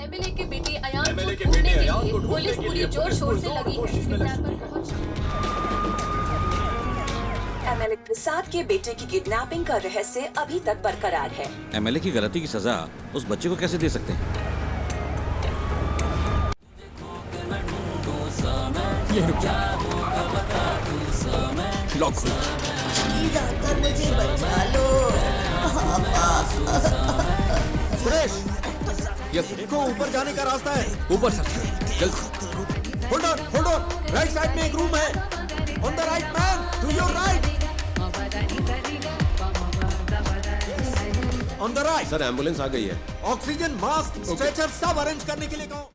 MLA की बेटी अयान को ढूंढने के लिए पुलिस पूरी जोर शोर से लगी है। किडनैपर पहुंच एमएलए प्रसाद के बेटे की किडनैपिंग का रहस्य अभी तक बरकरार है। एमएलए की गलती की सजा उस बच्चे को कैसे दे सकते हैं? ये रुक जा। लॉक खोलो। प्लीज आकर मुझे बचा लो। सुरेश, ये को ऊपर जाने का रास्ता है। ऊपर सर, जल्द। होल्ड ऑन, राइट साइड में एक रूम है। On the right man, to your right. On the right. Sir ambulance आ गई है। ऑक्सीजन मास्क स्ट्रेचर सब अरेंज करने के लिए कहो।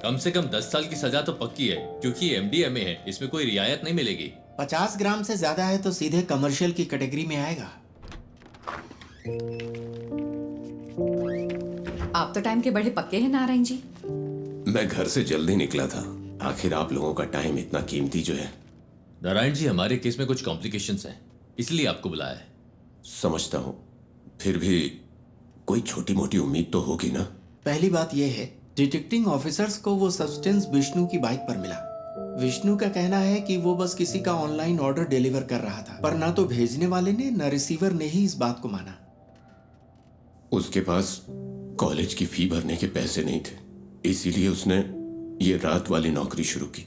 कम से कम 10 साल की सजा तो पक्की है, क्योंकि एमडीएमए है, इसमें कोई रियायत नहीं मिलेगी। 50 ग्राम से ज्यादा है तो सीधे कमर्शियल की कैटेगरी में आएगा। आप तो टाइम के बड़े पक्के हैं नारायण जी। मैं घर से जल्दी निकला था। आखिर आप लोगों का टाइम इतना कीमती जो है। नारायण जी, हमारे केस में कुछ कॉम्प्लिकेशंस हैं, इसलिए आपको बुलाया है। समझता हूँ, फिर भी कोई छोटी मोटी उम्मीद तो होगी ना। पहली बात यह है, डिटेक्टिंग ऑफिसर्स को वो सब्सटेंस विष्णु की बाइक पर मिला। विष्णु का कहना है कि वो बस किसी का ऑनलाइन ऑर्डर डिलीवर कर रहा था, पर ना तो भेजने वाले ने न रिसीवर ने ही इस बात को माना। उसके पास कॉलेज की फी भरने के पैसे नहीं थे, इसीलिए उसने ये रात वाली नौकरी शुरू की।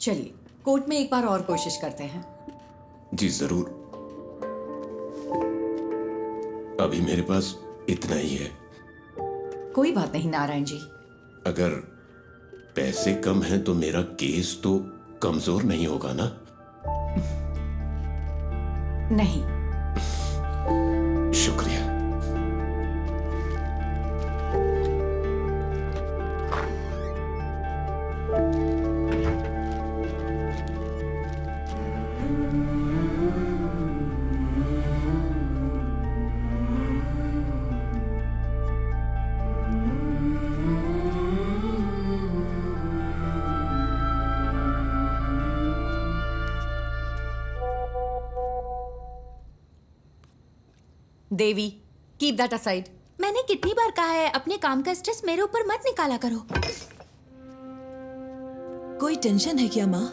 चलिए कोर्ट में एक बार और कोशिश करते हैं। जी जरूर। अभी मेरे पास इतना ही है। कोई बात नहीं नारायण जी। अगर पैसे कम हैं तो मेरा केस तो कमजोर नहीं होगा ना? नहीं। शुक्रिया। देवी, कीप दैट असाइड। मैंने कितनी बार कहा है अपने काम का स्ट्रेस मेरे ऊपर मत निकाला करो। कोई टेंशन है क्या माँ?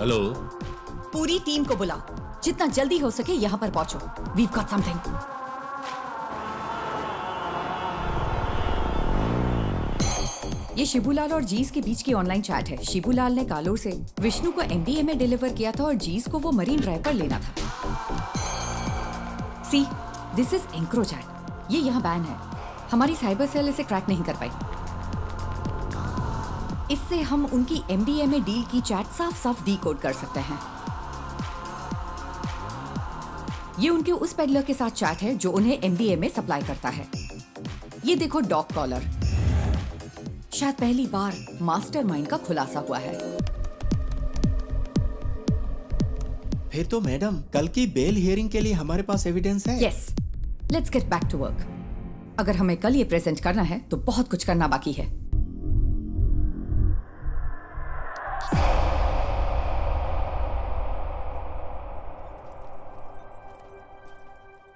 हेलो। पूरी टीम को बुलाओ, जितना जल्दी हो सके यहाँ पर पहुंचो। We've got something. ये शिबूलाल और जीस के बीच की ऑनलाइन चैट है। शिबूलाल ने कालोर से विष्णु को एमडीएमए डिलीवर किया था और जीस को वो मरीन ड्राइव पर लेना था। सी, दिस इज एंक्रोचैट। ये यहाँ बैन है। हमारी साइबर सेल इसे क्रैक नहीं कर पाई। इससे हम उनकी एमडीएमए डील की चैट साफ साफ डीकोड कर सकते हैं। ये उनके उस पेडलर के साथ चैट है जो उन्हें एमडीएमए सप्लाई करता है। ये देखो डॉग कॉलर। शायद पहली बार मास्टरमाइंड का खुलासा हुआ है। फिर तो मैडम, कल की बेल हियरिंग के लिए हमारे पास एविडेंस है। Yes, let's get back to work. अगर हमें कल ये प्रेजेंट करना है तो बहुत कुछ करना बाकी है।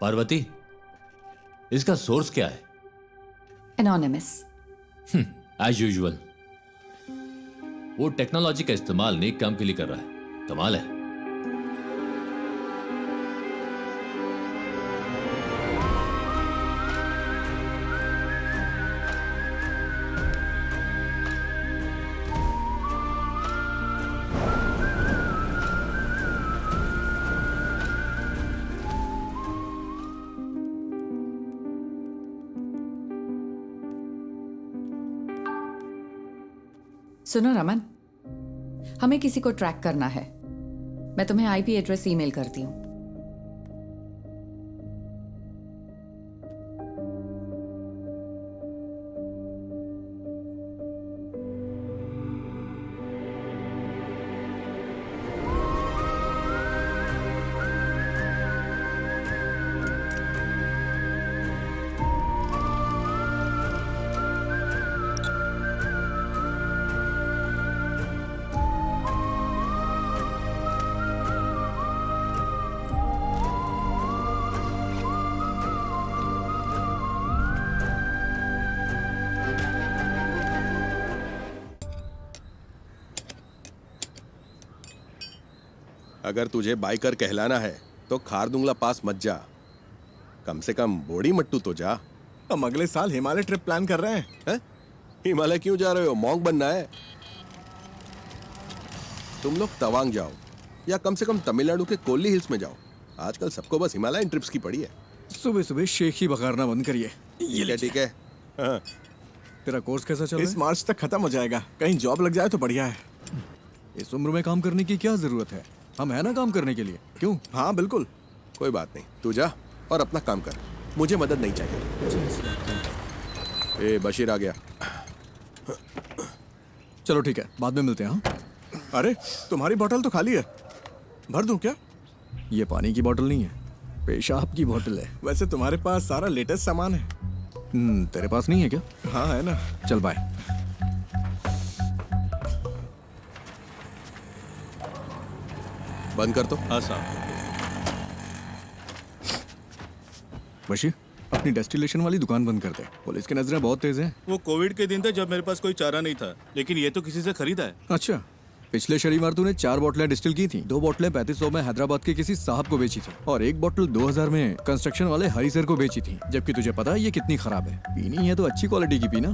पार्वती, इसका सोर्स क्या है? एनोनिमस। As usual. वो टेक्नोलॉजी का इस्तेमाल नेक काम के लिए कर रहा है। कमाल है। सुनो रमन, हमें किसी को ट्रैक करना है। मैं तुम्हें आईपी एड्रेस ईमेल करती हूँ। अगर तुझे बाइकर कहलाना है तो खारदुंगला पास मत जा, कम से कम बोड़ी मट्टू तो जा। हम अगले साल हिमालय ट्रिप प्लान कर रहे हैं। हिमालय क्यों जा रहे हो? मॉन्क बनना है? तुम लोग तवांग जाओ या कम से कम तमिलनाडु के कोल्ली हिल्स में जाओ। आजकल सबको बस हिमालयन ट्रिप्स की पड़ी है। सुबह सुबह शेख ही बघारना बंद करिए। ठीक है। हाँ। तेरा कोर्स कैसा चल रहा है? इस मार्च तक खत्म हो जाएगा। कहीं जॉब लग जाए तो बढ़िया है। इस उम्र में काम करने की क्या जरूरत है? हम है ना काम करने के लिए। क्यों? हाँ बिल्कुल, कोई बात नहीं। तू जा और अपना काम कर, मुझे मदद नहीं चाहिए। ए बशीर आ गया। चलो ठीक है, बाद में मिलते हैं। हाँ? अरे तुम्हारी बोतल तो खाली है, भर दूं क्या? ये पानी की बोतल नहीं है, पेशाब की बोतल है। वैसे तुम्हारे पास सारा लेटेस्ट सामान है। तेरे पास नहीं है क्या? हाँ है ना। चल बाय। बंद कर तो। हाँ साहब। बशीर, अपनी डेस्टिलेशन वाली दुकान बंद कर दे। पुलिस की नजरें बहुत तेज हैं। वो कोविड के दिन थे जब मेरे पास कोई चारा नहीं था, लेकिन ये तो किसी से खरीदा है। अच्छा, पिछले शनिवार तूने 4 बोतलें डिस्टिल की थी। 2 बोतलें 3500 में हैदराबाद के किसी साहब को बेची थी और 1 बोतल 2000 में कंस्ट्रक्शन वाले हरी सर को बेची थी। जबकि तुझे पता है ये कितनी खराब है। पीनी है तो अच्छी क्वालिटी की पीना।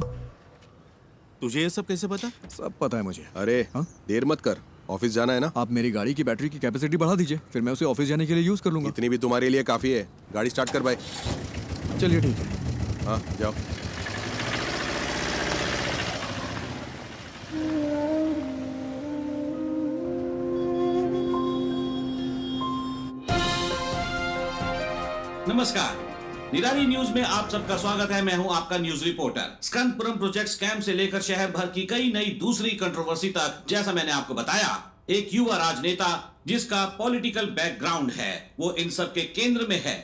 तुझे ये सब कैसे पता? सब पता है मुझे। अरे देर मत कर, ऑफिस जाना है ना। आप मेरी गाड़ी की बैटरी की कैपेसिटी बढ़ा दीजिए, फिर मैं उसे ऑफिस जाने के लिए यूज कर लूंगा। इतनी भी तुम्हारे लिए काफी है। गाड़ी स्टार्ट कर भाई। चलिए ठीक है। हाँ जाओ। नमस्कार, निराली न्यूज में आप सबका स्वागत है। मैं हूं आपका न्यूज रिपोर्टर। स्कंदपुरम प्रोजेक्ट स्कैम से लेकर शहर भर की कई नई दूसरी कंट्रोवर्सी तक, जैसा मैंने आपको बताया, एक युवा राजनेता जिसका पॉलिटिकल बैकग्राउंड है, वो इन सब के केंद्र में है।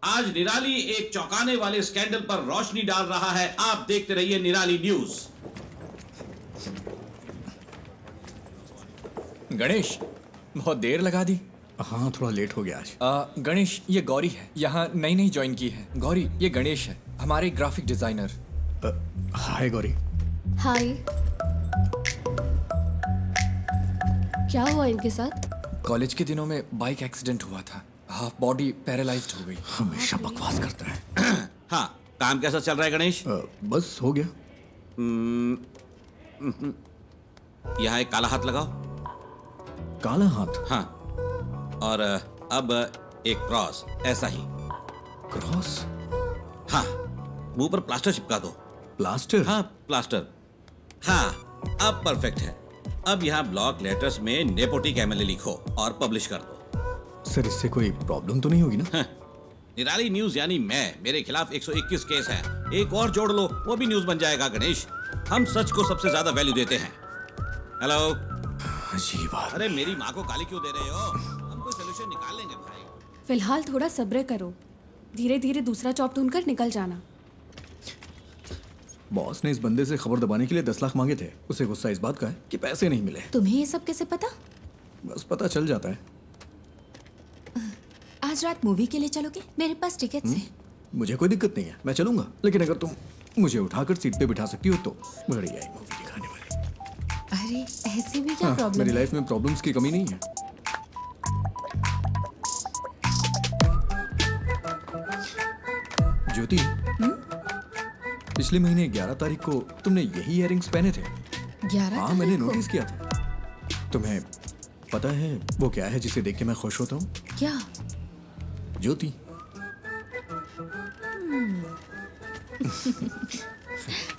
आज निराली एक चौंकाने वाले स्कैंडल पर रोशनी डाल रहा है। आप देखते रहिए निराली न्यूज। गणेश, बहुत देर लगा दी। हाँ थोड़ा लेट हो गया आज। गणेश, ये गौरी है, यहाँ नई ज्वाइन की है। गौरी, ये गणेश है, हमारे ग्राफिक डिजाइनर। हाय गौरी। हाय। क्या हुआ इनके साथ? कॉलेज के दिनों में बाइक एक्सीडेंट हुआ था, हाफ बॉडी पैरालाइज्ड हो गई। हमेशा बकवास करता है। हाँ, काम कैसा चल रहा है गणेश? बस हो गया। यहाँ एक काला हाथ लगाओ। काला हाथ? हाँ, और अब एक क्रॉस, ऐसा ही। क्रॉस? हाँ, मुंह पर प्लास्टर चिपका दो। प्लास्टर? हाँ प्लास्टर। हाँ, अब परफेक्ट है। अब यहाँ ब्लॉक लेटर्स में नेपोटिक एमएलए लिखो और पब्लिश कर दो। सर इससे कोई प्रॉब्लम तो नहीं होगी ना? निराली न्यूज यानी मैं, मेरे खिलाफ 121 केस है। एक और जोड़ लो, वो भी न्यूज बन जाएगा। गणेश, हम सच को सबसे ज्यादा वैल्यू देते हैं। हेलो। अजीब बात। अरे मेरी माँ को गाली क्यों दे रहे हो? हम कोई सोल्यूशन निकाल लेंगे भाई। फिलहाल थोड़ा सब्र करो, धीरे धीरे दूसरा जॉब ढूंढकर निकल जाना। बॉस ने इस बंदे से खबर दबाने के लिए 10 लाख मांगे थे। उसे गुस्सा इस बात का है कि पैसे नहीं मिले। तुम्हें ये सब कैसे पता? बस पता चल जाता है। आज रात मूवी के लिए चलोगे? मेरे पास टिकट्स हैं। मुझे कोई दिक्कत नहीं है, मैं चलूंगा। लेकिन अगर तुम मुझे उठाकर सीट पे बिठा सकती हो तो बढ़िया है मूवी दिखाने वाली। अरे ऐसे भी क्या प्रॉब्लम? मेरी लाइफ में प्रॉब्लम्स की कमी नहीं है। ज्योति, पिछले महीने 11 तारीख को तुमने यही इयररिंग्स पहने थे। 11? हाँ मैंने नोटिस किया था। तुम्हें पता है वो क्या है जिसे देख के मैं खुश होता हूँ? क्या? ज्योति।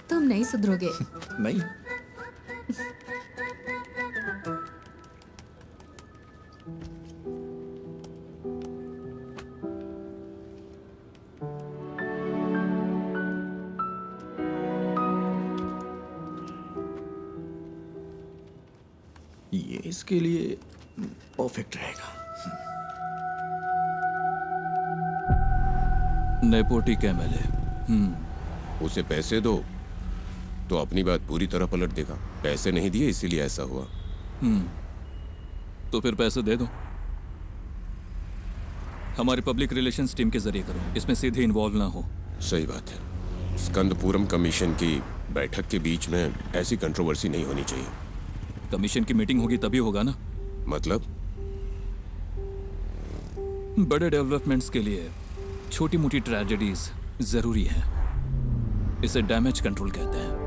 तुम नहीं सुधरोगे। नहीं, ये इसके लिए परफेक्ट रहेगा। नेपोटिक MLA। उसे पैसे दो तो अपनी बात पूरी तरह पलट देगा। पैसे नहीं दिए इसीलिए ऐसा हुआ। तो फिर पैसे दे दो। हमारे पब्लिक रिलेशंस टीम के जरिए करो, इसमें सीधे इन्वॉल्व ना हो। सही बात है। स्कंदपुरम कमीशन की बैठक के बीच में ऐसी कंट्रोवर्सी नहीं होनी चाहिए। कमीशन की मीटिंग होगी तभी होगा ना। मतलब? बड़े डेवलपमेंट्स के लिए छोटी मोटी ट्रेजेडीज जरूरी है। इसे डैमेज कंट्रोल कहते हैं।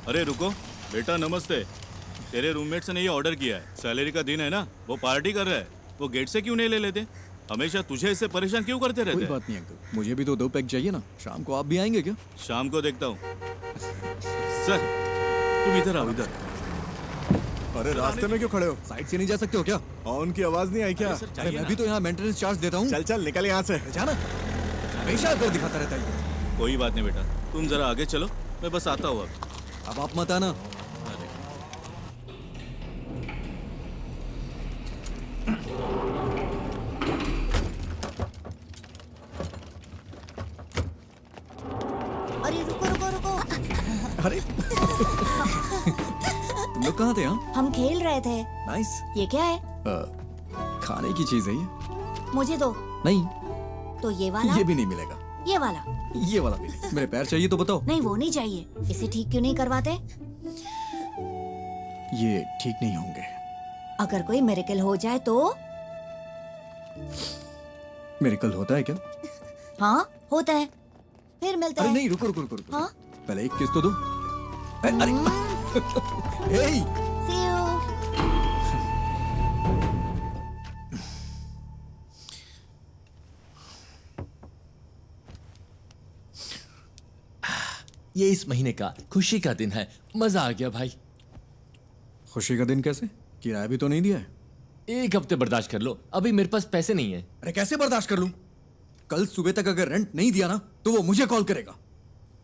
अरे रुको बेटा, नमस्ते। तेरे रूममेट्स ने ये ऑर्डर किया है। सैलरी का दिन है ना, वो पार्टी कर रहा है। वो गेट से क्यों नहीं ले लेते? हमेशा तुझे इससे परेशान क्यों करते रहते? कोई बात नहीं अंकल, मुझे भी तो 2 पैक चाहिए ना। शाम को आप भी आएंगे क्या? शाम को देखता हूँ। सर तुम इधर आओ, इधर। अरे रास्ते में क्यों खड़े हो? साइड से नहीं जा सकते हो क्या? हॉर्न की आवाज नहीं आई क्या? अरे मैं भी तो यहाँ मेंटेनेंस चार्ज देता हूँ। चल चल निकल यहाँ से। जाना, हमेशा कर दिखाता रहता है। कोई बात नहीं बेटा, तुम जरा आगे चलो, मैं बस आता हूँ अब। अब आप मत आना। अरे रुको रुको रुको। अरे तुम लोग कहाँ थे? हाँ हम खेल रहे थे। नाइस। ये क्या है? खाने की चीज है ये। मुझे दो। नहीं, तो ये वाला? ये भी नहीं मिलेगा। ये वाला? ये वाला भी नहीं। मेरे पैर चाहिए तो बताओ। नहीं वो नहीं चाहिए। इसे ठीक क्यों नहीं करवाते? ये ठीक नहीं होंगे। अगर कोई मिरेकल हो जाए तो? मिरेकल होता है क्या? हाँ होता है। फिर मिलते अरे हैं। नहीं, रुको रुको रुको रुको। हाँ? पहले एक किस तो दो। अरे हे, See you. ये इस महीने का खुशी का दिन है। मजा आ गया भाई। खुशी का दिन कैसे? किराया भी तो नहीं दिया है। 1 हफ्ते बर्दाश्त कर लो, अभी मेरे पास पैसे नहीं है। अरे कैसे बर्दाश्त कर लूं? कल सुबह तक अगर रेंट नहीं दिया ना तो वो मुझे कॉल करेगा।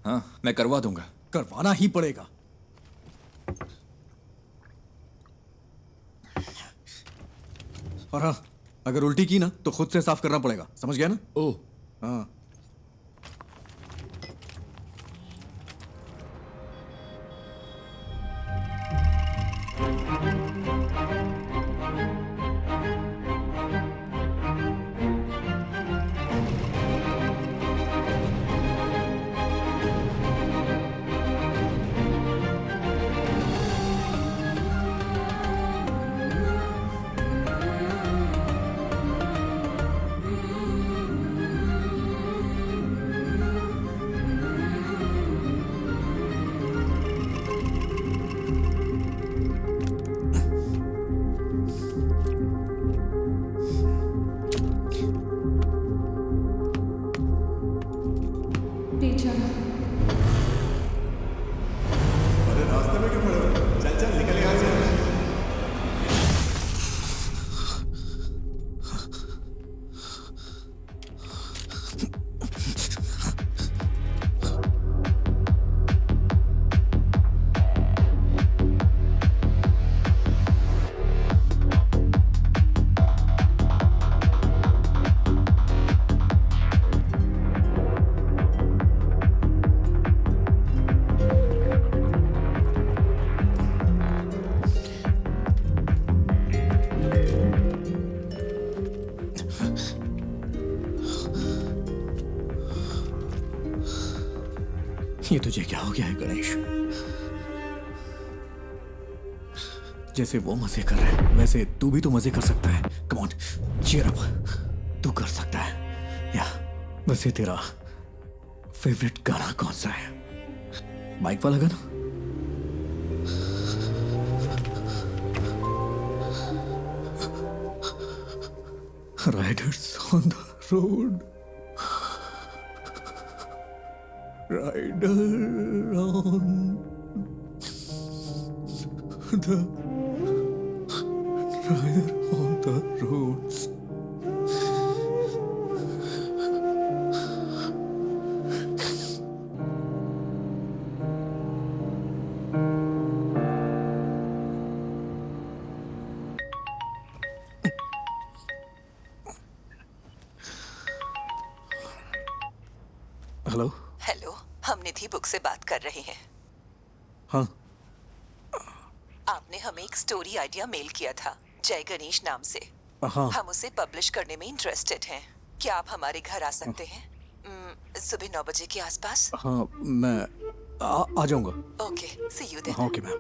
हाँ मैं करवा दूंगा। करवाना ही पड़ेगा। और हाँ, अगर उल्टी की ना तो खुद से साफ करना पड़ेगा, समझ गया ना? ओह हाँ। ये तुझे क्या हो गया है गणेश? जैसे वो मजे कर रहा है वैसे तू भी तो मजे कर सकता है। Come on, cheer up. तू कर सकता है। या वैसे तेरा फेवरेट गाना कौन सा है? बाइक वाला गाना? Riders on the road, rider on the rider on the roads. Hello. Hello, हम निधि बुक से बात कर रहे हैं। हाँ। आपने हमें एक स्टोरी आइडिया मेल किया था जय गणेश नाम से। हाँ। हम उसे पब्लिश करने में इंटरेस्टेड हैं। क्या आप हमारे घर आ सकते हैं सुबह 9 बजे के आसपास? हाँ, मैं आ जाऊंगा। Okay, see you then. हाँ, okay ma'am.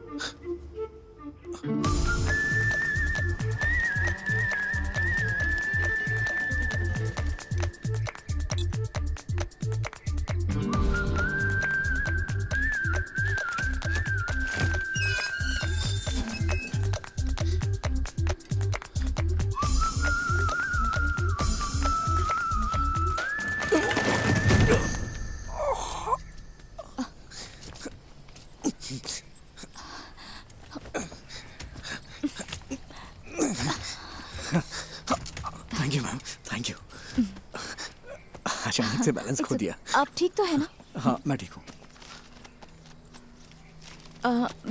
Thank you ma'am, thank you. अचानक से बैलेंस खो दिया। आप ठीक तो है ना? हाँ, मैं ठीक हूँ।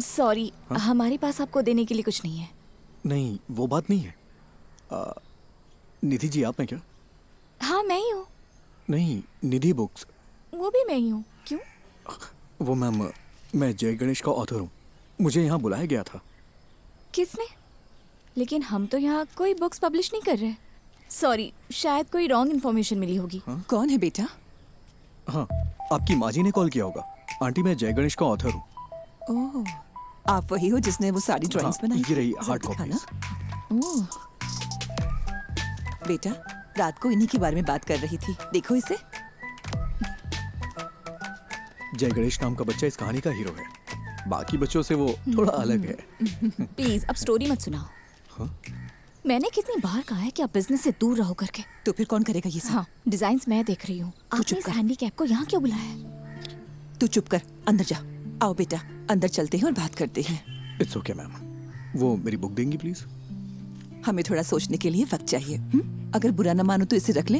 सॉरी, हमारे पास आपको देने के लिए कुछ नहीं है। नहीं, वो बात नहीं है। निधि जी, आप हैं क्या? हाँ, मैं ही हूँ। नहीं, निधि बुक्स। वो भी मैं ही हूँ। क्यों? वो मैम, मैं जय गणेश का ऑथर हूँ। मुझे यहाँ बुलाया गया था। किसने? लेकिन हम तो यहाँ कोई बुक्स पब्लिश नहीं कर रहे। सॉरी, शायद कोई रॉन्ग इन्फॉर्मेशन मिली होगी। कौन है बेटा? हाँ, आपकी माँ जी ने कॉल किया होगा। आंटी, मैं जय गणेश का ऑथर हूँ। ओह, आप वही हो जिसने वो सारी ड्राइंग्स बनाई? ये रही हार्ड कॉपीज। ओह, बेटा, रात को इन्हीं के बारे में बात कर रही थी। देखो इसे। जय गणेश नाम का बच्चा इस कहानी का हीरो है। बाकी बच्चों से वो थोड़ा अलग है। प्लीज अब स्टोरी मत सुनाओ। हाँ? मैंने कितनी बार कहा है कि आप बिजनेस से दूर रहो करके। तो फिर कौन करेगा ये सब? हाँ, डिजाइन्स मैं देख रही हूँ। आपने इस हैंडीकैप को यहाँ क्यों बुलाया है? तू चुप कर, अंदर जा। आओ बेटा, अंदर चलते हैं और बात करते हैं। It's okay ma'am. वो मेरी बुक देंगी प्लीज? हमें थोड़ा सोचने के लिए वक्त चाहिए। अगर बुरा न मानो तो इसे रख ले।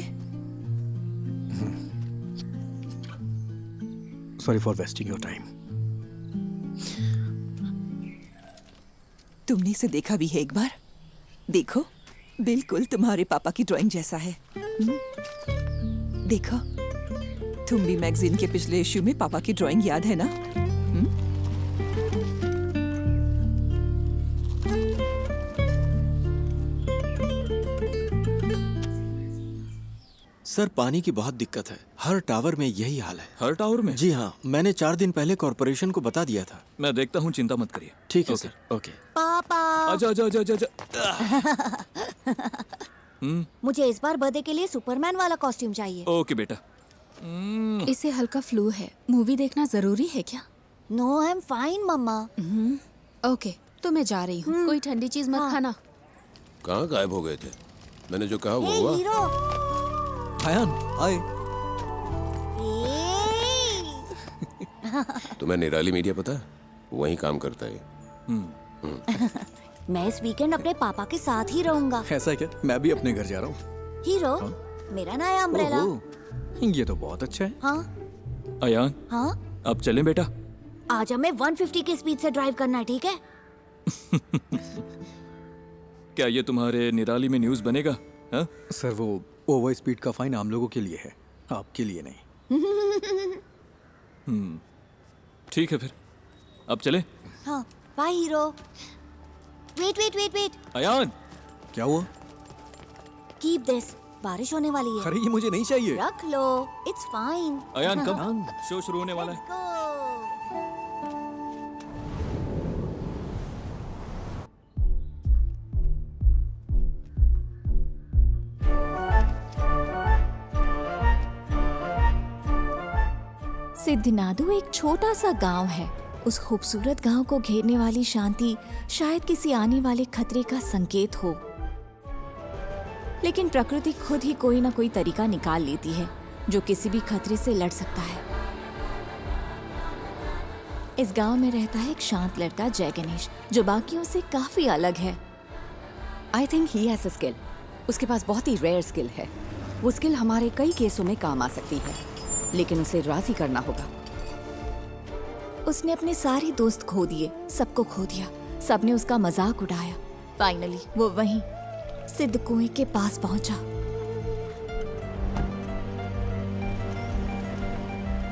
Sorry for wasting your time. तुमने इसे देखा भी है एक बार? देखो, बिल्कुल तुम्हारे पापा की ड्राइंग जैसा है। देखो, तुम भी मैगजीन के पिछले इश्यू में पापा की ड्राइंग याद है ना? सर, पानी की बहुत दिक्कत है। हर टावर में यही हाल है। हर टावर में? जी हाँ, मैंने 4 दिन पहले कॉर्पोरेशन को बता दिया था। मैं देखता हूँ, चिंता मत करिए। ठीक है सर। ओके। पापा, आजा आजा आजा आजा। मुझे इस बार बर्थडे के लिए सुपरमैन वाला कॉस्ट्यूम चाहिए। ओके बेटा। इसे हल्का फ्लू है। मूवी देखना जरूरी है क्या? नो, आई एम फाइन मम्मा। ओके, तो मैं जा रही हूँ। कोई ठंडी चीज मत खाना। कहाँ गायब हो गए थे? मैंने जो कहा वो हुआ? हीरो। हायान, आए। तुम्हें निराली मीडिया पता है? वहीं काम करता है। मैं इस वीकेंड अपने पापा के साथ ही रहूंगा। ऐसा है क्या? मैं भी अपने घर जा रहा हूँ। हीरो, मेरा नया अम्ब्रेला। ये तो बहुत अच्छा है। हाँ अयान, हाँ, अब चलें बेटा? आज हमें 150 की स्पीड से ड्राइव करना है, ठीक है? क्या ये तुम्हारे निराली में न्यूज़ बनेगा? हाँ? सर, वो ओवर स्पीड का फाइन आम लोगों के लिए है, आपके लिए नहीं। ठीक है फिर, अब चले? हाँ, bye hero. Wait wait wait wait. Ayaan, क्या हुआ? कीप दिस, बारिश होने वाली है। अरे, ये मुझे नहीं चाहिए। रख लो, it's fine. Ayaan come, show शुरू होने वाला है। सिद्धनादु एक छोटा सा गांव है। उस खूबसूरत गांव को घेरने वाली शांति शायद किसी आने वाले खतरे का संकेत हो, लेकिन प्रकृति खुद ही कोई ना कोई तरीका निकाल लेती है जो किसी भी खतरे से लड़ सकता है। इस गांव में रहता है एक शांत लड़का जय गणेश, जो बाकियों से काफी अलग है। I think he has a skill. उसके पास बहुत ही रेयर स्किल है। वो स्किल हमारे कई केसों में काम आ सकती है, लेकिन उसे राजी करना होगा। उसने अपने सारे दोस्त खो दिए, सबको खो दिया। सबने उसका मजाक उड़ाया। फाइनली वो वहीं सिद्ध कुएं के पास पहुंचा।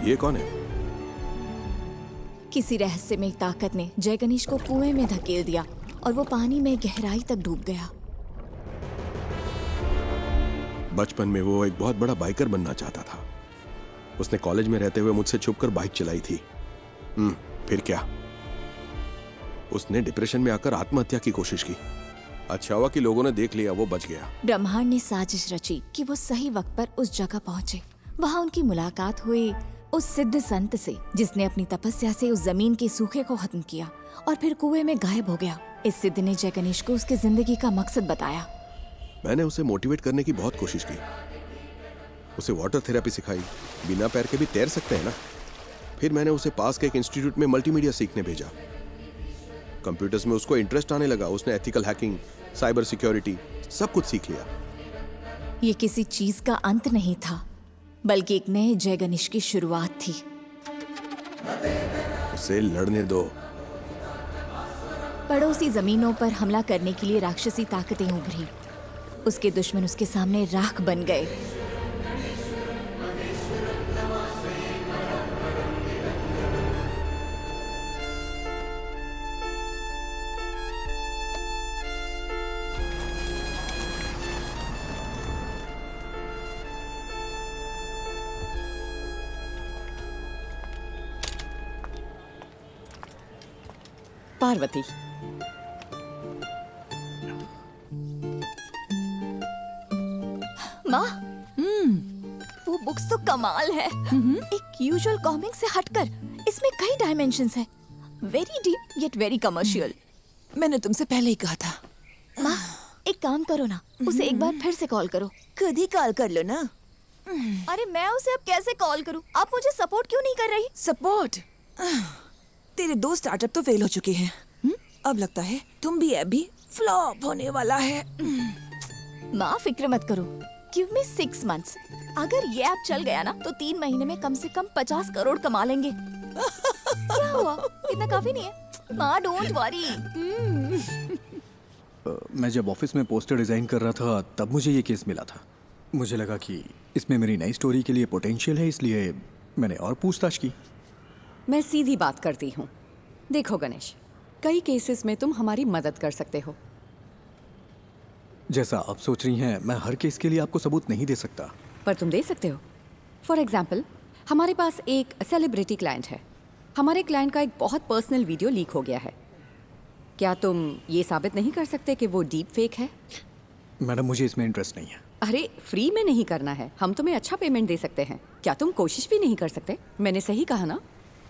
ये कौन है? किसी रहस्यमय ताकत ने जय गणेश को कुएं में धकेल दिया और वो पानी में गहराई तक डूब गया। बचपन में वो एक बहुत बड़ा बाइकर बनना चाहता था। उसने कॉलेज में रहते हुए मुझसे छुपकर बाइक चलाई थी। फिर क्या? उसने डिप्रेशन में आकर आत्महत्या की कोशिश की। अच्छा हुआ कि लोगों ने देख लिया, वो बच गया। ब्रह्मांड ने साजिश रची कि वो सही वक्त पर उस जगह पहुंचे। वहाँ उनकी मुलाकात हुई उस सिद्ध संत से, जिसने अपनी तपस्या से उस जमीन के सूखे को खत्म किया और फिर कुएं में गायब हो गया। इस सिद्ध ने जय गणेश को उसकी जिंदगी का मकसद बताया। मैंने उसे मोटिवेट करने की बहुत कोशिश की। उसे वाटर थेरेपी सिखाई। बिना पैर के भी तैर सकते हैं ना। फिर मैंने उसे पास के एक इंस्टीट्यूट में मल्टीमीडिया सीखने भेजा। कंप्यूटर्स में उसको इंटरेस्ट आने लगा। उसने एथिकल हैकिंग, साइबर सिक्योरिटी सब कुछ सीख लिया। ये किसी चीज का अंत नहीं था, बल्कि एक नए जय गणेश की शुरुआत थी। उसे लड़ने दो। पड़ोसी जमीनों पर हमला करने के लिए राक्षसी ताकतें उभरी। उसके दुश्मन उसके सामने राख बन गए। पार्वती, माँ, वो बुक्स तो कमाल है। एक यूजुअल कॉमिक से हटकर इसमें कई डायमेंशंस हैं। Very deep yet very commercial. मैंने तुमसे पहले ही कहा था। माँ, एक काम करो ना, उसे एक बार फिर से कॉल करो। खुद ही कॉल कर लो ना। अरे मैं उसे अब कैसे कॉल करूँ? आप मुझे सपोर्ट क्यों नहीं कर रही? सपोर्ट? तेरे 2 स्टार्टअप तो फेल हो चुके हैं। अब लगता है तुम भी अभी फ्लॉप होने वाला है। माँ फिक्र मत करो। Give me 6 months। अगर ये ऐप चल गया ना तो 3 महीने में कम से कम 50 करोड़ कमा लेंगे। क्या हुआ? इतना काफी नहीं है? माँ डोंट वरी। मैं जब ऑफिस में पोस्टर डिजाइन कर रहा था तब मुझे ये केस मिला था। मुझे लगा कि इसमें मेरी नई स्टोरी के लिए पोटेंशियल है, इसलिए मैंने और पूछताछ की। मैं सीधी बात करती हूँ। देखो गणेश, कई केसेस में तुम हमारी मदद कर सकते हो। जैसा आप सोच रही हैं, मैं हर केस के लिए आपको सबूत नहीं दे सकता। पर तुम दे सकते हो। फॉर एग्जाम्पल, हमारे पास एक सेलिब्रिटी क्लाइंट है। हमारे क्लाइंट का एक बहुत पर्सनल वीडियो लीक हो गया है। क्या तुम ये साबित नहीं कर सकते कि वो डीप फेक है? मैडम, मुझे इसमें इंटरेस्ट नहीं है। अरे फ्री में नहीं करना है, हम तुम्हें अच्छा पेमेंट दे सकते हैं। क्या तुम कोशिश भी नहीं कर सकते? मैंने सही कहा ना?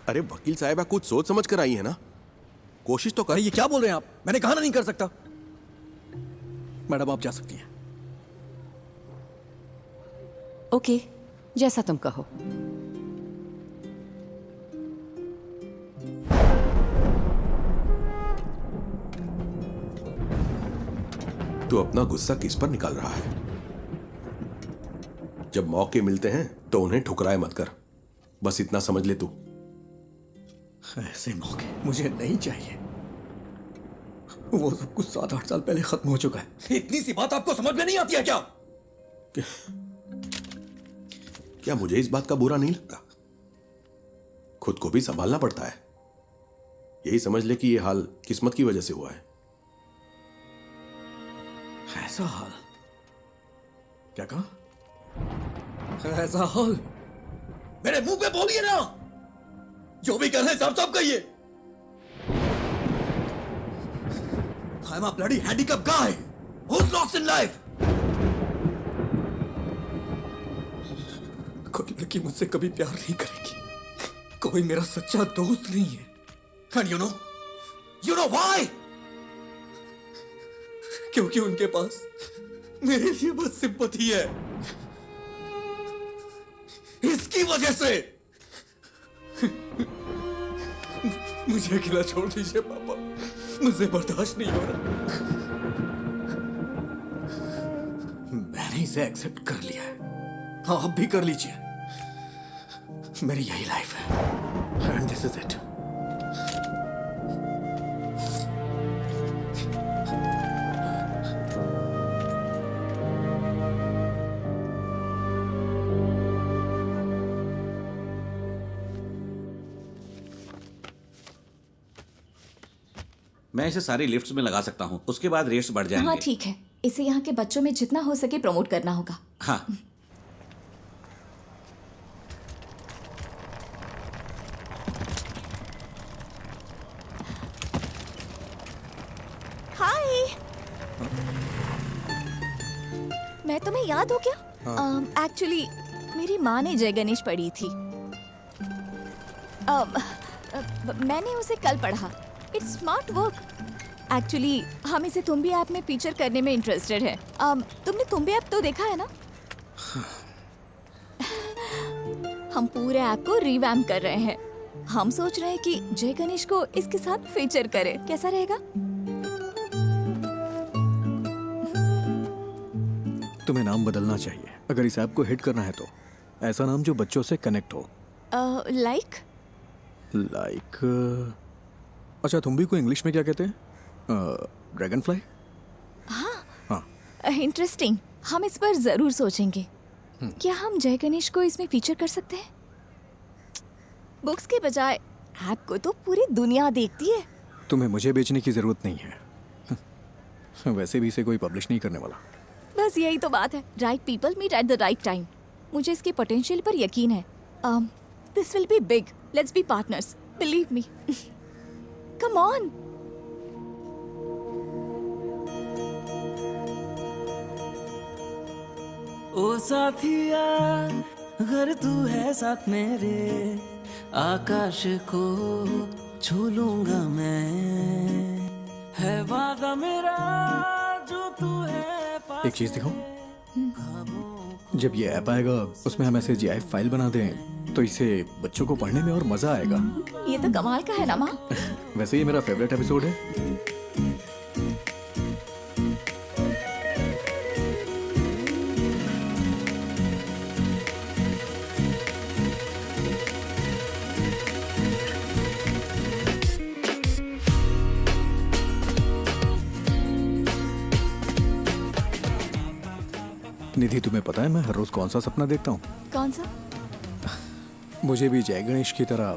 अरे वकील साहब, कुछ सोच समझ कर आई है ना। कोशिश तो कर। ये क्या बोल रहे हैं आप? मैंने कहा ना नहीं कर सकता। मैडम, आप जा सकती हैं। ओके, जैसा तुम कहो। तू अपना गुस्सा किस पर निकाल रहा है? जब मौके मिलते हैं तो उन्हें ठुकराए मत कर। बस इतना समझ ले तू। ऐसे मौके मुझे नहीं चाहिए। वो सब कुछ 7-8 साल पहले खत्म हो चुका है। इतनी सी बात आपको समझ में नहीं आती है क्या? क्या मुझे इस बात का बुरा नहीं लगता? खुद को भी संभालना पड़ता है। यही समझ ले कि ये हाल किस्मत की वजह से हुआ है। ऐसा हाल? क्या कहा? ऐसा हाल? मेरे मुंह पे बोलिए ना। जो भी कर रहे हैं साफ-साफ कहिए। I'm a bloody handicapped guy who's lost in life. कोई लड़की मुझसे कभी प्यार नहीं करेगी। कोई मेरा सच्चा दोस्त नहीं है। And you know why? क्योंकि उनके पास मेरे लिए बस सिंपैथी है। इसकी वजह से मुझे अकेला छोड़ दीजिए पापा। मुझे बर्दाश्त नहीं हो रहा। मैंने इसे एक्सेप्ट कर लिया है। हाँ, आप भी कर लीजिए। मेरी यही लाइफ है एंड दिस इज इट। मैं इसे सारी लिफ्ट्स में लगा सकता हूँ, उसके बाद रेट्स बढ़ जाएंगे। हाँ ठीक है, इसे यहाँ के बच्चों में जितना हो सके प्रमोट करना होगा। हाँ। हाय, मैं तुम्हें याद हो क्या? एक्चुअली मेरी माँ ने जय गणेश पढ़ी थी। मैंने उसे कल पढ़ा। It's smart work. एक्चुअली हम इसे तुम्बी ऐप में फीचर करने में इंटरेस्टेड है। तुमने तुम्बी ऐप तो देखा है ना? हम पूरे ऐप को रिवैम्प कर रहे हैं। हम सोच रहे हैं कि जय गणेश को इसके साथ फीचर करें। कैसा रहेगा? तुम्हें नाम बदलना चाहिए अगर इस ऐप को हिट करना है तो। ऐसा नाम जो बच्चों से कनेक्ट हो। लाइक अच्छा, तुम्बी को इंग्लिश में क्या कहते हैं? Dragon fly. हाँ, इंटरेस्टिंग। हम इस पर जरूर सोचेंगे। क्या हम जय गणेश को इसमें फीचर कर सकते हैं? बुक्स के बजाय ऐप को तो पूरी दुनिया देखती है। तुम्हें मुझे बेचने की जरूरत नहीं है। वैसे भी इसे कोई पब्लिश नहीं करने वाला। बस यही तो बात है। Right people meet at the right time. मुझे इसके पोटेंशियल पर यकीन है। This will be big. Let's be partners. Believe me. Come on. ओ साथिया, अगर तू है साथ मेरे, आकाश को छू लूंगा मैं। है वादा मेरा जो तू है पास। एक चीज दिखाऊं? जब ये ऐप आएगा उसमें हम ऐसे GIF फाइल बना दें तो इसे बच्चों को पढ़ने में और मजा आएगा। ये तो कमाल का है ना माँ। वैसे ये मेरा फेवरेट एपिसोड है। निधि, तुम्हें पता है मैं हर रोज कौन सा सपना देखता हूँ? कौन सा? मुझे भी जय गणेश की तरह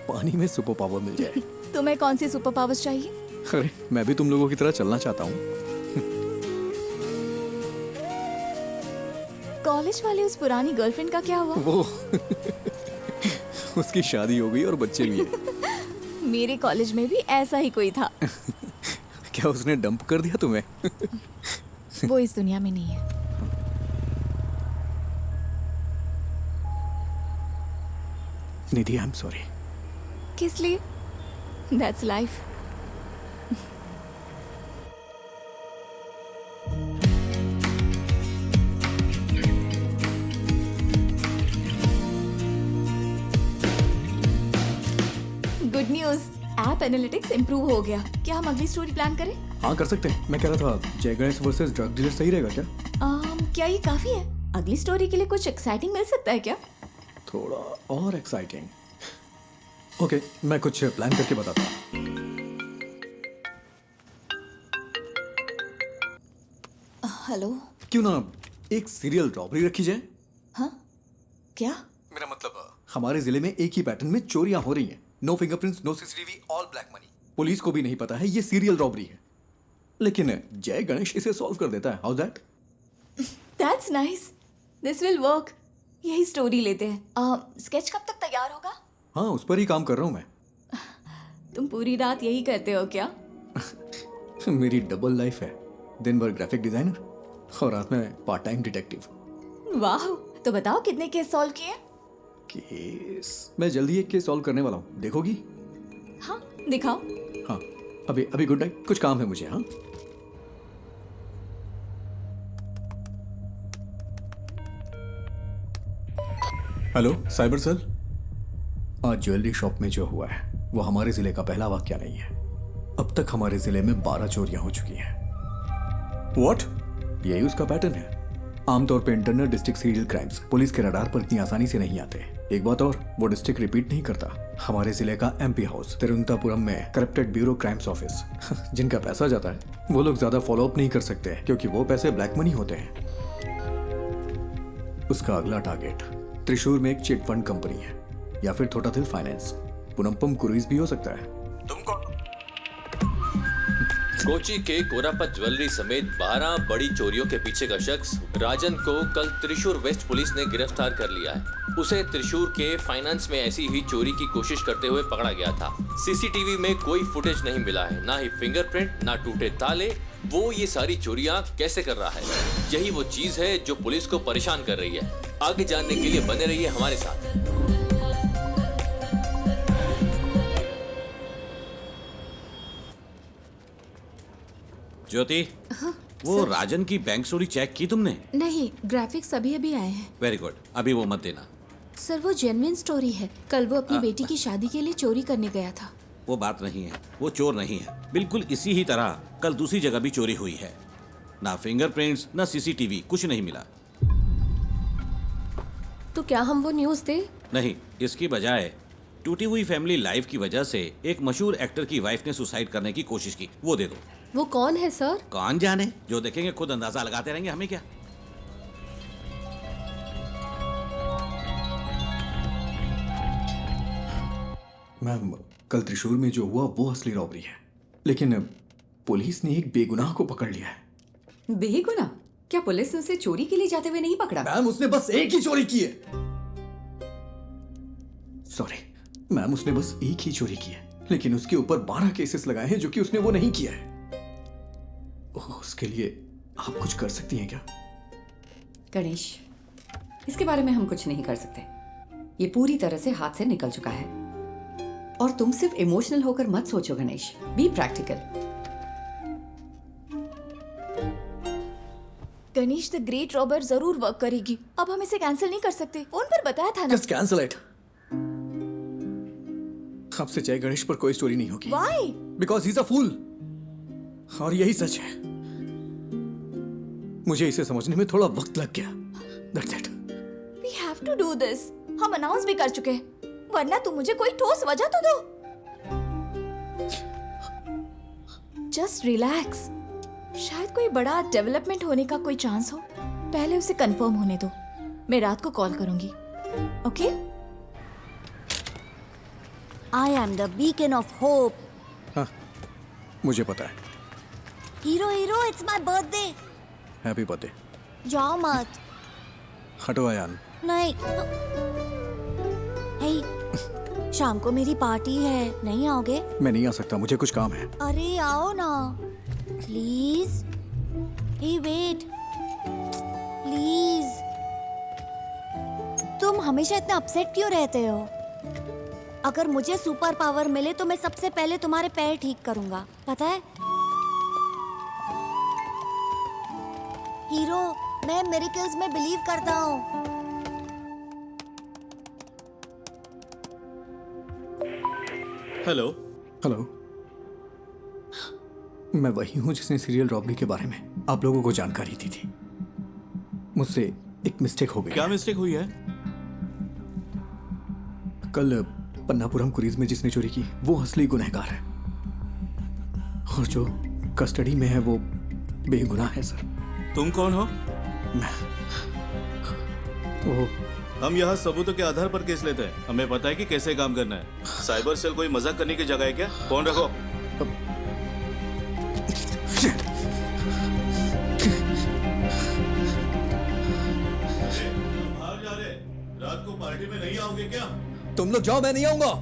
पानी में सुपर पावर मिल जाए। तुम्हें कौन सी सुपर पावर्स चाहिए? अरे मैं भी तुम लोगों की तरह चलना चाहता हूँ। कॉलेज वाली उस पुरानी गर्लफ्रेंड का क्या हुआ? वो उसकी शादी हो गई और बच्चे भी हैं। मेरे कॉलेज में भी ऐसा ही कोई था। क्या उसने डंप कर दिया तुम्हें? वो इस दुनिया में नहीं है। निधि, आई एम सॉरी। किस लिए? That's life. Good news, app analytics improve हो गया। क्या हम अगली स्टोरी प्लान करें? हाँ, कर सकते हैं। मैं कह रहा था जय गणेश वर्सेस ड्रग डीलर सही रहेगा क्या? क्या ये काफी है? अगली स्टोरी के लिए कुछ एक्साइटिंग मिल सकता है क्या? थोड़ा और एक्साइटिंग। ओके, मैं कुछ प्लान करके बताता हूँ। हेलो। क्यों ना एक सीरियल रॉबरी रखी जाए? हाँ, क्या? मेरा मतलब हमारे जिले में एक ही पैटर्न में चोरियां हो रही हैं। No fingerprints, no CCTV, all black money. Police को भी नहीं पता है ये सीरियल रॉबरी है, लेकिन जय गणेश इसे सॉल्व कर देता है। How that? That's nice. This will work. यही स्टोरी लेते हैं। स्केच कब तक तैयार होगा? हाँ, उस पर ही काम कर रहा हूँ मैं। तुम पूरी रात यही करते हो क्या? मेरी डबल लाइफ है। दिन भर ग्राफिक डिजाइनर और रात में पार्ट टाइम डिटेक्टिव। वाह, तो बताओ कितने केस सॉल्व किए? केस मैं जल्दी एक केस सॉल्व करने वाला हूँ, देखोगी? हाँ, दिखाओ। हाँ, अभी गुड नाइट, कुछ काम है मुझे। हाँ, हेलो साइबर सेल। आज ज्वेलरी शॉप में जो हुआ है वो हमारे जिले का पहला वाकया नहीं है। अब तक हमारे जिले में 12 चोरियां हो चुकी हैं। व्हाट? यही उसका पैटर्न है। आमतौर पे internal district serial crimes police के रडार पर इतनी आसानी से नहीं आते। एक बात और, वो डिस्ट्रिक्ट रिपीट नहीं करता। हमारे जिले का MP हाउस तिरुवनंतपुरम में करप्टेड ब्यूरो क्राइम्स ऑफिस जिनका पैसा जाता है वो लोग ज्यादा फॉलो अप नहीं कर सकते क्योंकि वो पैसे ब्लैक मनी होते हैं। उसका अगला टारगेट त्रिशूर में एक चिट फंड कंपनी है या फिर थोटाथिल फाइनेंस। पुनम्पम क्रूइज भी हो सकता है। तुम कौन? कोची के कोरापत ज्वेलरी समेत 12 बड़ी चोरियों के पीछे का शख्स राजन को कल त्रिशूर वेस्ट पुलिस ने गिरफ्तार कर लिया है। उसे त्रिशूर के फाइनेंस में ऐसी ही चोरी की कोशिश करते हुए पकड़ा गया था। सीसीटीवी में कोई फुटेज नहीं मिला है, ना ही फिंगरप्रिंट, ना टूटे ताले। वो ये सारी चोरियां कैसे कर रहा है, यही वो चीज है जो पुलिस को परेशान कर रही है। आगे जानने के लिए बने रहिए हमारे साथ। ज्योति, वो राजन की बैंक चोरी चेक की तुमने? नहीं, ग्राफिक्स अभी अभी आए हैं। वेरी गुड, अभी वो मत देना। सर वो जेन्युइन स्टोरी है। कल वो अपनी बेटी की शादी के लिए चोरी करने गया था। वो बात नहीं है, वो चोर नहीं है। बिल्कुल इसी ही तरह कल दूसरी जगह भी चोरी हुई है। ना फिंगरप्रिंट्स, ना सीसीटीवी, कुछ नहीं मिला। तो क्या हम वो न्यूज़ दे? नहीं, इसकी बजाय टूटी हुई फैमिली लाइफ की वजह से एक मशहूर एक्टर की वाइफ ने सुसाइड करने की कोशिश की, वो दे दो। वो कौन है सर? कौन जाने, जो देखेंगे खुद अंदाजा लगाते रहेंगे, हमें क्या। मैम, कल त्रिशूर में जो हुआ वो असली रॉबरी है, लेकिन पुलिस ने एक बेगुनाह को पकड़ लिया है। बेगुनाह? क्या पुलिस ने उसे चोरी के लिए जाते हुए नहीं पकड़ा? मैम, उसने बस एक ही चोरी की है। सॉरी मैम, उसने बस एक ही चोरी की है, लेकिन उसके ऊपर 12 केसेस लगाए हैं जो कि उसने वो नहीं किया है। उसके लिए आप कुछ कर सकती हैं क्या? गणेश, इसके बारे में हम कुछ नहीं कर सकते। ये पूरी तरह से हाथ से निकल चुका है। और तुम सिर्फ इमोशनल होकर मत सोचो Ganesh, be practical. Ganesh the great robber जरूर वर्क करेगी। अब हम इसे कैंसिल नहीं कर सकते। फोन पर बताया था ना। Just cancel it. आपसे जय गणेश पर कोई स्टोरी नहीं होगी। Why? Because he is a fool. और यही सच है। मुझे इसे समझने में थोड़ा वक्त लग गया। That's it. We have to do this. हम अनाउंस भी कर चुके हैं, वरना तुम मुझे कोई ठोस वजह तो दो। Just relax. शायद कोई बड़ा डेवलपमेंट होने का कोई चांस हो। पहले उसे कंफर्म होने दो। मैं रात को कॉल करूंगी। Okay? I am the beacon of hope. हाँ, मुझे पता है। Hero hero, it's my birthday. Happy birthday. जाओ मत। हटो अयान। नहीं। हे, शाम को मेरी पार्टी है, नहीं आओगे? मैं नहीं आ सकता, मुझे कुछ काम है। अरे आओ ना, प्लीज। Hey wait, please. तुम हमेशा इतना अपसेट क्यों रहते हो? अगर मुझे सुपर पावर मिले तो मैं सबसे पहले तुम्हारे पैर ठीक करूंगा, पता है? हीरो, मैं मिरेकल्स में बिलीव करता हूँ। हेलो। हेलो, मैं वही हूँ जिसने सीरियल रॉबरी के बारे में आप लोगों को जानकारी दी थी। मुझसे एक मिस्टेक हो गई। क्या मिस्टेक हुई है? कल पन्नापुरम कुरीज में जिसने चोरी की वो असली गुनहगार है, और जो कस्टडी में है वो बेगुनाह है सर। तुम कौन हो? वो हम यहाँ सबूतों के आधार पर केस लेते हैं। हमें पता है कि कैसे काम करना है। साइबर सेल कोई मजाक करने की जगह है क्या? फोन रखो। बाहर जा रहे, रात को पार्टी में नहीं आओगे क्या? तुम लोग जाओ, मैं नहीं आऊंगा।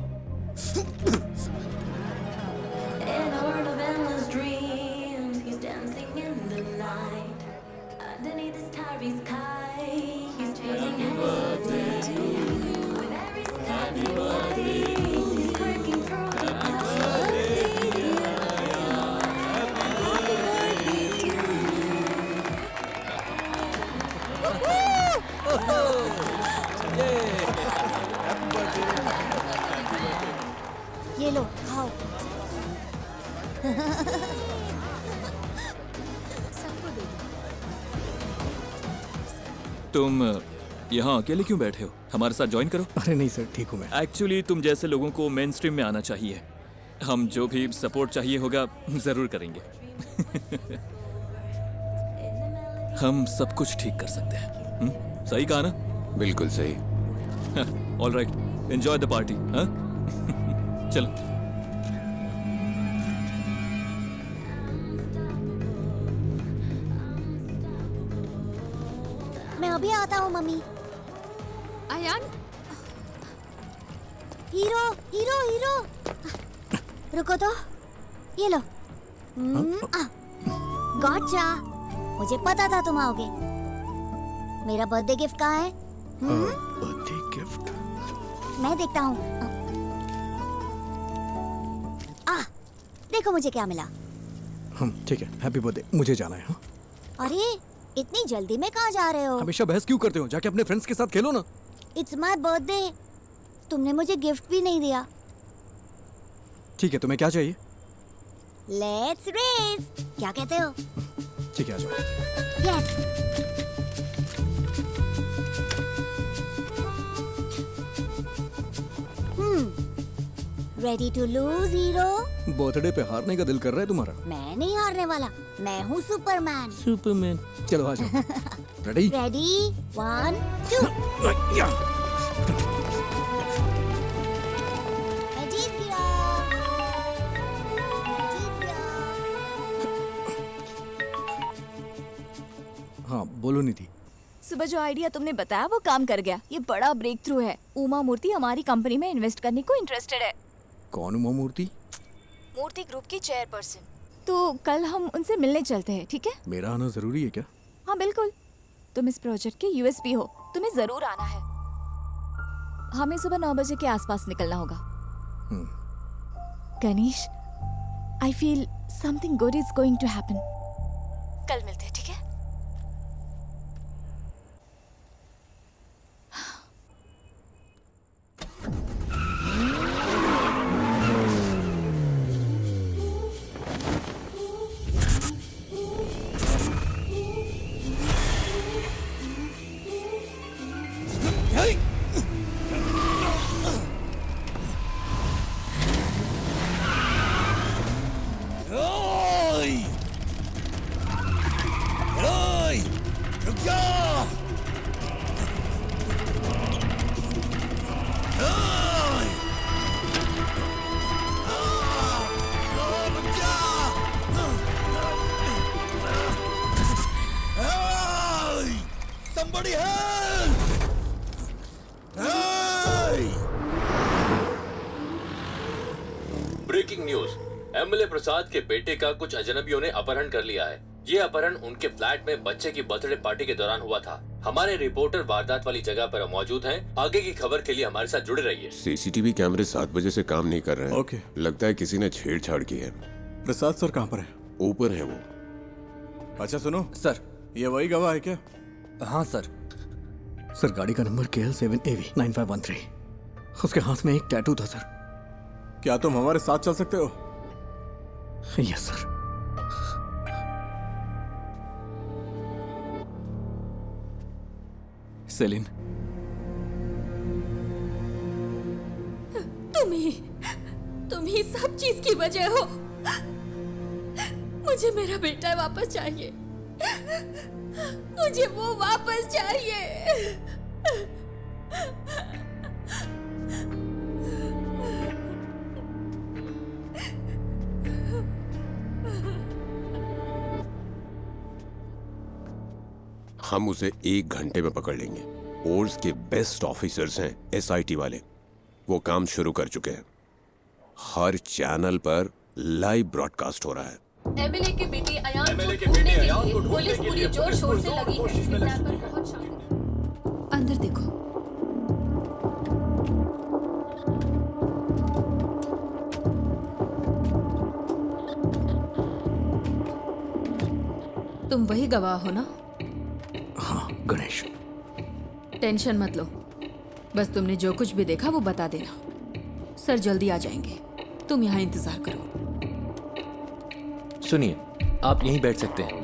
ये लो, खाओ। तुम यहाँ अकेले क्यों बैठे हो? हमारे साथ ज्वाइन करो। अरे नहीं सर, ठीक हूँ मैं। एक्चुअली तुम जैसे लोगों को मेन स्ट्रीम में आना चाहिए। हम जो भी सपोर्ट चाहिए होगा जरूर करेंगे। हम सब कुछ ठीक कर सकते हैं। सही कहा ना? बिल्कुल सही। All right, enjoy the party. चलो। मैं अभी आता हूँ mummy. Ayaan, hero hero hero, रुको तो, ये लो। गॉटचा, मुझे पता था तुम आओगे। मेरा बर्थडे गिफ्ट कहाँ है? बर्थडे गिफ्ट मैं देखता हूँ। देखो मुझे क्या मिला। ठीक है, हैप्पी बर्थडे। मुझे जाना है। हाँ? अरे इतनी जल्दी में कहाँ जा रहे हो? हमेशा बहस क्यों करते हो? जाके अपने फ्रेंड्स के साथ खेलो ना। इट्स माय बर्थडे, तुमने मुझे गिफ्ट भी नहीं दिया। ठीक है, तुम्हें क्या चाहिए? लेट्स रेस, क्या कहते हो? ठीक है, आ जाओ। Yes. Ready to lose hero? Birthday पे हारने का दिल कर रहा है तुम्हारा? मैं नहीं हारने वाला, मैं हूँ सुपरमैन। सुपरमैन, चलो आ जाओ। रेडी? रेडी, 1 2। मैं जीत गया। हाँ बोलो निधि। सुबह जो आइडिया तुमने बताया वो काम कर गया। ये बड़ा ब्रेक थ्रू है। उमा मूर्ति हमारी कंपनी में इन्वेस्ट करने को इंटरेस्टेड है। कौन उमा मूर्ति? मूर्ति ग्रुप की चेयरपर्सन। तो कल हम उनसे मिलने चलते हैं, ठीक है? मेरा आना जरूरी है क्या? हाँ बिल्कुल, तुम इस प्रोजेक्ट के यूएसपी हो, तुम्हें जरूर आना है। हमें सुबह 9 बजे के आसपास निकलना होगा। Ganesh, I feel something good is going to happen. कल मिलते हैं, ठीक है? Somebody help! Breaking news, MLA Prasad के बेटे का कुछ अजनबियों ने अपहरण कर लिया है। ये अपहरण उनके फ्लैट में बच्चे की बर्थडे पार्टी के दौरान हुआ था। हमारे रिपोर्टर वारदात वाली जगह पर मौजूद हैं। आगे की खबर के लिए हमारे साथ जुड़े रहिए। सीसीटीवी कैमरे 7 बजे से काम नहीं कर रहे हैं। ओके। लगता है किसी ने छेड़छाड़ की है। प्रसाद सर कहाँ पर है? ऊपर है वो। अच्छा सुनो सर, ये वही गवाह है क्या? हाँ सर। सर गाड़ी का नंबर KL7AV9513। उसके हाथ में एक टैटू था सर। क्या तुम हमारे साथ चल सकते हो? Yes sir. सेलिन, तुम ही सब चीज की वजह हो। मुझे मेरा बेटा वापस चाहिए। मुझे वो वापस चाहिए। हम उसे 1 घंटे में पकड़ लेंगे। ओर्स के बेस्ट ऑफिसर्स हैं SIT वाले। वो काम शुरू कर चुके हैं। हर चैनल पर लाइव ब्रॉडकास्ट हो रहा है। एमएलए के बेटे अयान को ढूंढने के लिए पुलिस पूरी जोर शोर से लगी है। अंदर देखो। तुम वही गवाह हो ना? हाँ गणेश। टेंशन मत लो, बस तुमने जो कुछ भी देखा वो बता देना। सर जल्दी आ जाएंगे, तुम यहाँ इंतजार करो। सुनिए, आप यहीं बैठ सकते हैं।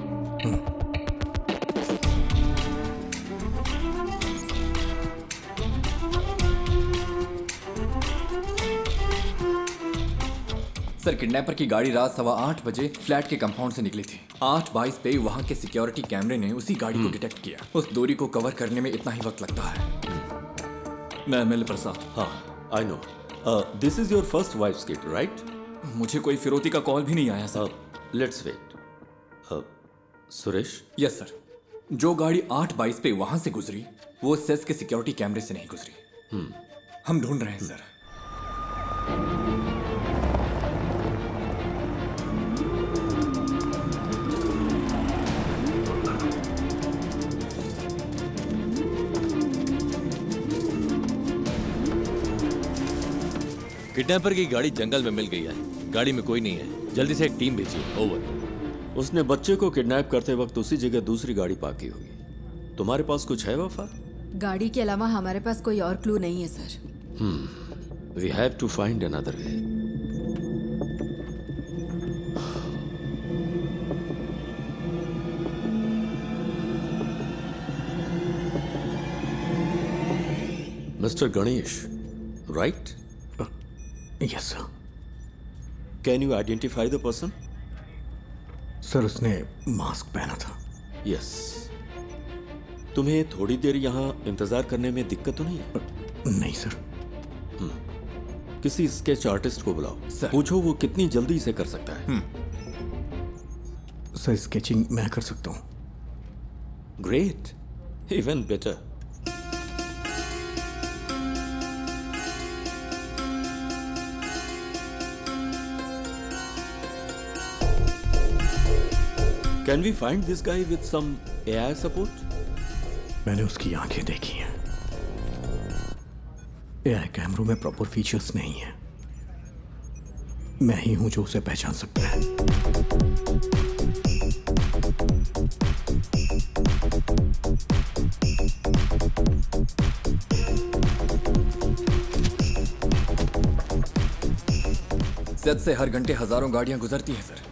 सर, किडनैपर की गाड़ी रात 8:15 बजे फ्लैट के कंपाउंड से निकली थी। 8:22 पे वहाँ के सिक्योरिटी कैमरे ने उसी गाड़ी को डिटेक्ट किया। उस दूरी को कवर करने में इतना ही वक्त लगता है। मैं एमएलए प्रसाद। हाँ, I know. This is your first wife's kid, right? मुझे कोई फिरौती का कॉल भी नहीं आया sir. Let's wait. Suresh? Yes sir. जो गाड़ी 8:22 पे वहां से गुजरी वो सेस के सिक्योरिटी कैमरे से नहीं गुजरी। हम ढूंढ रहे हैं सर। किडनैपर की गाड़ी जंगल में मिल गई है। गाड़ी में कोई नहीं है। जल्दी से एक टीम भेजिए। ओवर। उसने बच्चे को किडनैप करते वक्त उसी जगह दूसरी गाड़ी पार्क की होगी। तुम्हारे पास कुछ है वफा? गाड़ी के अलावा हमारे पास कोई और क्लू नहीं है sir. We have to find another way. Mister Ganesh, right? Yes sir. Can you identify the person? Sir उसने मास्क पहना था। यस। तुम्हें थोड़ी देर यहाँ इंतजार करने में दिक्कत तो नहीं है? नहीं सर। किसी स्केच आर्टिस्ट को बुलाओ। पूछो वो कितनी जल्दी इसे कर सकता है। सर स्केचिंग मैं कर सकता हूँ। Great, even better. Can we find this guy with some AI support? मैंने उसकी आंखें देखी हैं। AI कैमरों में प्रॉपर फीचर्स नहीं है। मैं ही हूं जो उसे पहचान सकता है। सेट से हर घंटे हजारों गाड़ियां गुजरती हैं सर।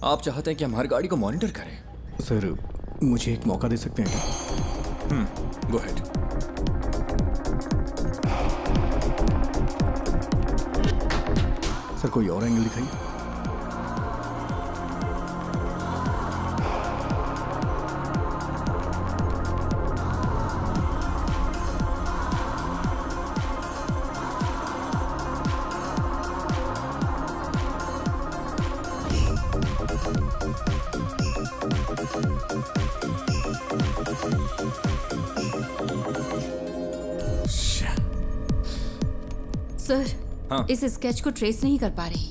आप चाहते हैं कि हम हर गाड़ी को मॉनिटर करें? सर मुझे एक मौका दे सकते हैं क्या? Go ahead. सर कोई और एंगल दिखाइए। सर इस स्केच को ट्रेस नहीं कर पा रही।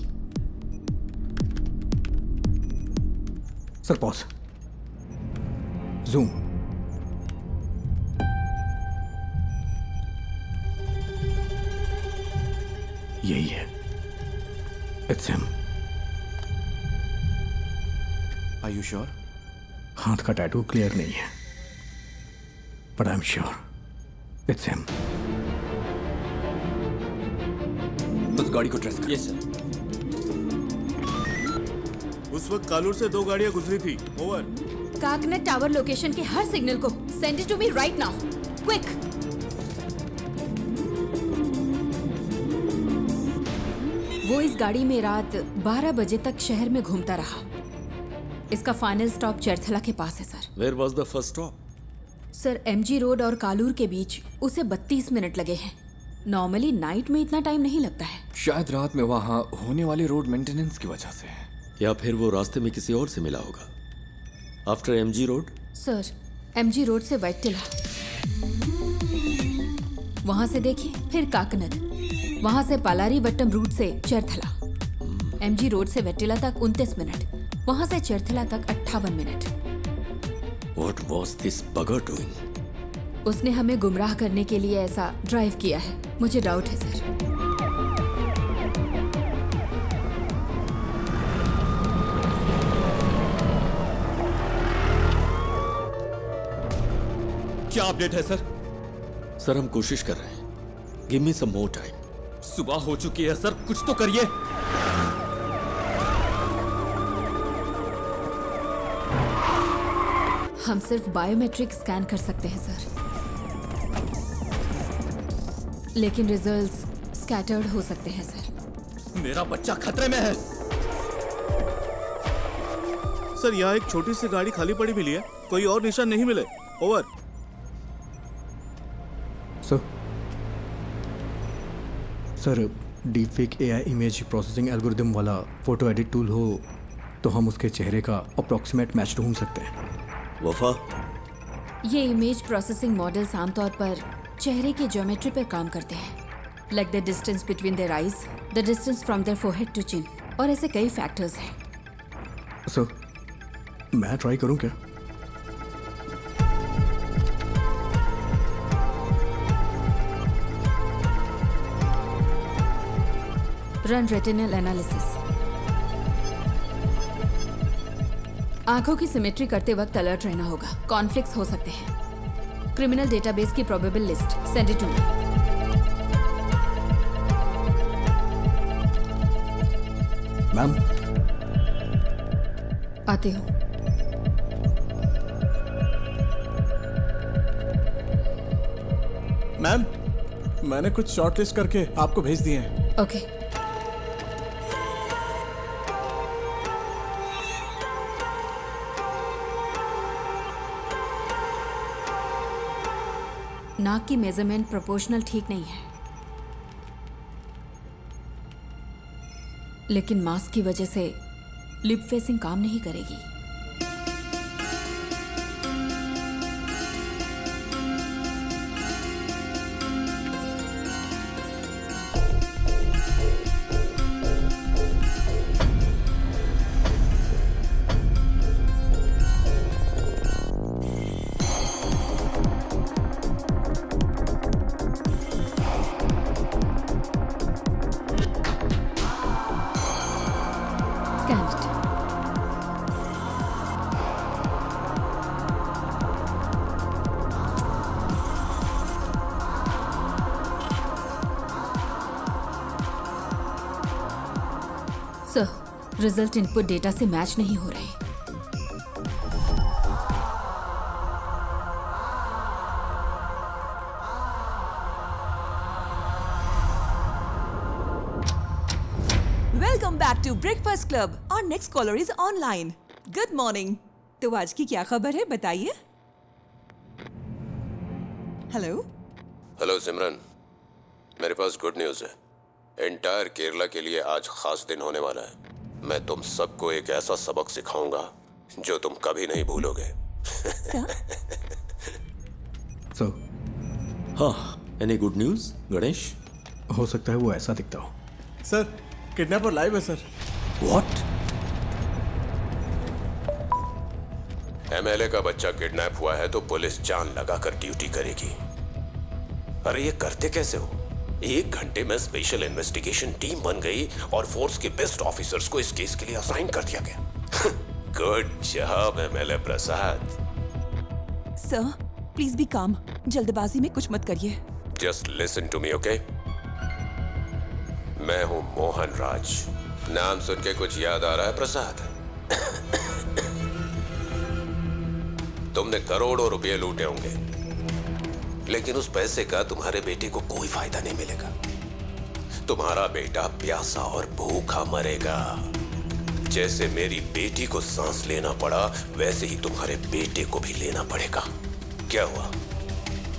Sir pause. जूम। यही है। It's him. Are you sure? हाथ का टैटू क्लियर नहीं है, but I am sure it's him. उस गाड़ी को ट्रेस कर। Yes sir. उस वक्त कालूर से 2 गाड़ियां गुजरी थी। ओवर। काकनेट टावर लोकेशन के हर सिग्नल को send it to me right now, quick. वो इस गाड़ी में रात 12 बजे तक शहर में घूमता रहा। इसका फाइनल स्टॉप चरथला के पास है sir. Where was the first stop? Sir MG road और कालूर के बीच उसे 32 मिनट लगे हैं। नॉर्मली नाइट में इतना टाइम नहीं लगता है। शायद रात में वहां होने वाले रोड मेंटेनेंस की वजह से है। या फिर वो रास्ते में किसी और से मिला होगा। After MG road? Sir MG road से वैट्टिला, वहां से देखिए, फिर काकनद, वहां से पालारी वट्टम रूट से चरथला। MG रोड से वैट्टिला तक 29 मिनट, वहां से चरथला तक 58 minute. What was this bugger doing? उसने हमें गुमराह करने के लिए ऐसा ड्राइव किया है। मुझे डाउट है सर। क्या अपडेट है सर? सर हम कोशिश कर रहे हैं। गिव मी सम मोर टाइम। सुबह हो चुकी है सर, कुछ तो करिए। हम सिर्फ बायोमेट्रिक स्कैन कर सकते हैं सर, लेकिन रिजल्ट्स स्कैटर्ड हो सकते हैं सर। मेरा बच्चा खतरे में है। सर यहाँ एक छोटी सी गाड़ी खाली पड़ी मिली है, कोई और निशान नहीं मिले। Over. Sir deepfake AI image processing algorithm वाला फोटो एडिट टूल हो तो हम उसके चेहरे का अप्रॉक्सीमेट मैच ढूंढ सकते हैं। वफा, ये इमेज प्रोसेसिंग मॉडल्स आमतौर पर चेहरे की ज्योमेट्री पे काम करते हैं, like the distance between their eyes, the distance from their forehead to chin, और ऐसे कई फैक्टर्स हैं। सर, मैं ट्राई करूं क्या? Run retinal analysis. आंखों की सिमेट्री करते वक्त अलर्ट रहना होगा, कॉन्फ्लिक्ट्स हो सकते हैं। क्रिमिनल डेटाबेस की probable list send it to me. Ma'am, आती हूँ। मैम, मैंने कुछ शॉर्टलिस्ट करके आपको भेज दिए हैं। ओके। नाक की मेजरमेंट प्रोपोर्शनल ठीक नहीं है, लेकिन मास्क की वजह से लिप फेसिंग काम नहीं करेगी। सर, रिजल्ट इनपुट डेटा से मैच नहीं हो रहे। Welcome back to breakfast club. और next caller is online. Good morning. तो आज की क्या खबर है, बताइए। हेलो। हेलो सिमरन, मेरे पास गुड न्यूज़ है। एंटायर केरला के लिए आज खास दिन होने वाला है। मैं तुम सबको एक ऐसा सबक सिखाऊंगा जो तुम कभी नहीं भूलोगे। सो, हाँ, एनी गुड न्यूज़ गणेश? हो सकता है वो ऐसा दिखता हो। सर, किडनैपर लाइव है सर। व्हाट? एमएलए का बच्चा किडनैप हुआ है तो पुलिस जान लगाकर ड्यूटी करेगी। अरे ये करते कैसे हो? 1 घंटे में स्पेशल इन्वेस्टिगेशन टीम बन गई और फोर्स के बेस्ट ऑफिसर्स को इस केस के लिए असाइन कर दिया गया। Good job MLA Prasad. Sir, please be calm. जल्दबाजी में कुछ मत करिए। Just listen to me, okay? मैं हूं मोहन राज। नाम सुन के कुछ याद आ रहा है प्रसाद? तुमने करोड़ों रुपए लूटे होंगे, लेकिन उस पैसे का तुम्हारे बेटे को कोई फायदा नहीं मिलेगा। तुम्हारा बेटा प्यासा और भूखा मरेगा। जैसे मेरी बेटी को सांस लेना पड़ा, वैसे ही तुम्हारे बेटे को भी लेना पड़ेगा। क्या हुआ,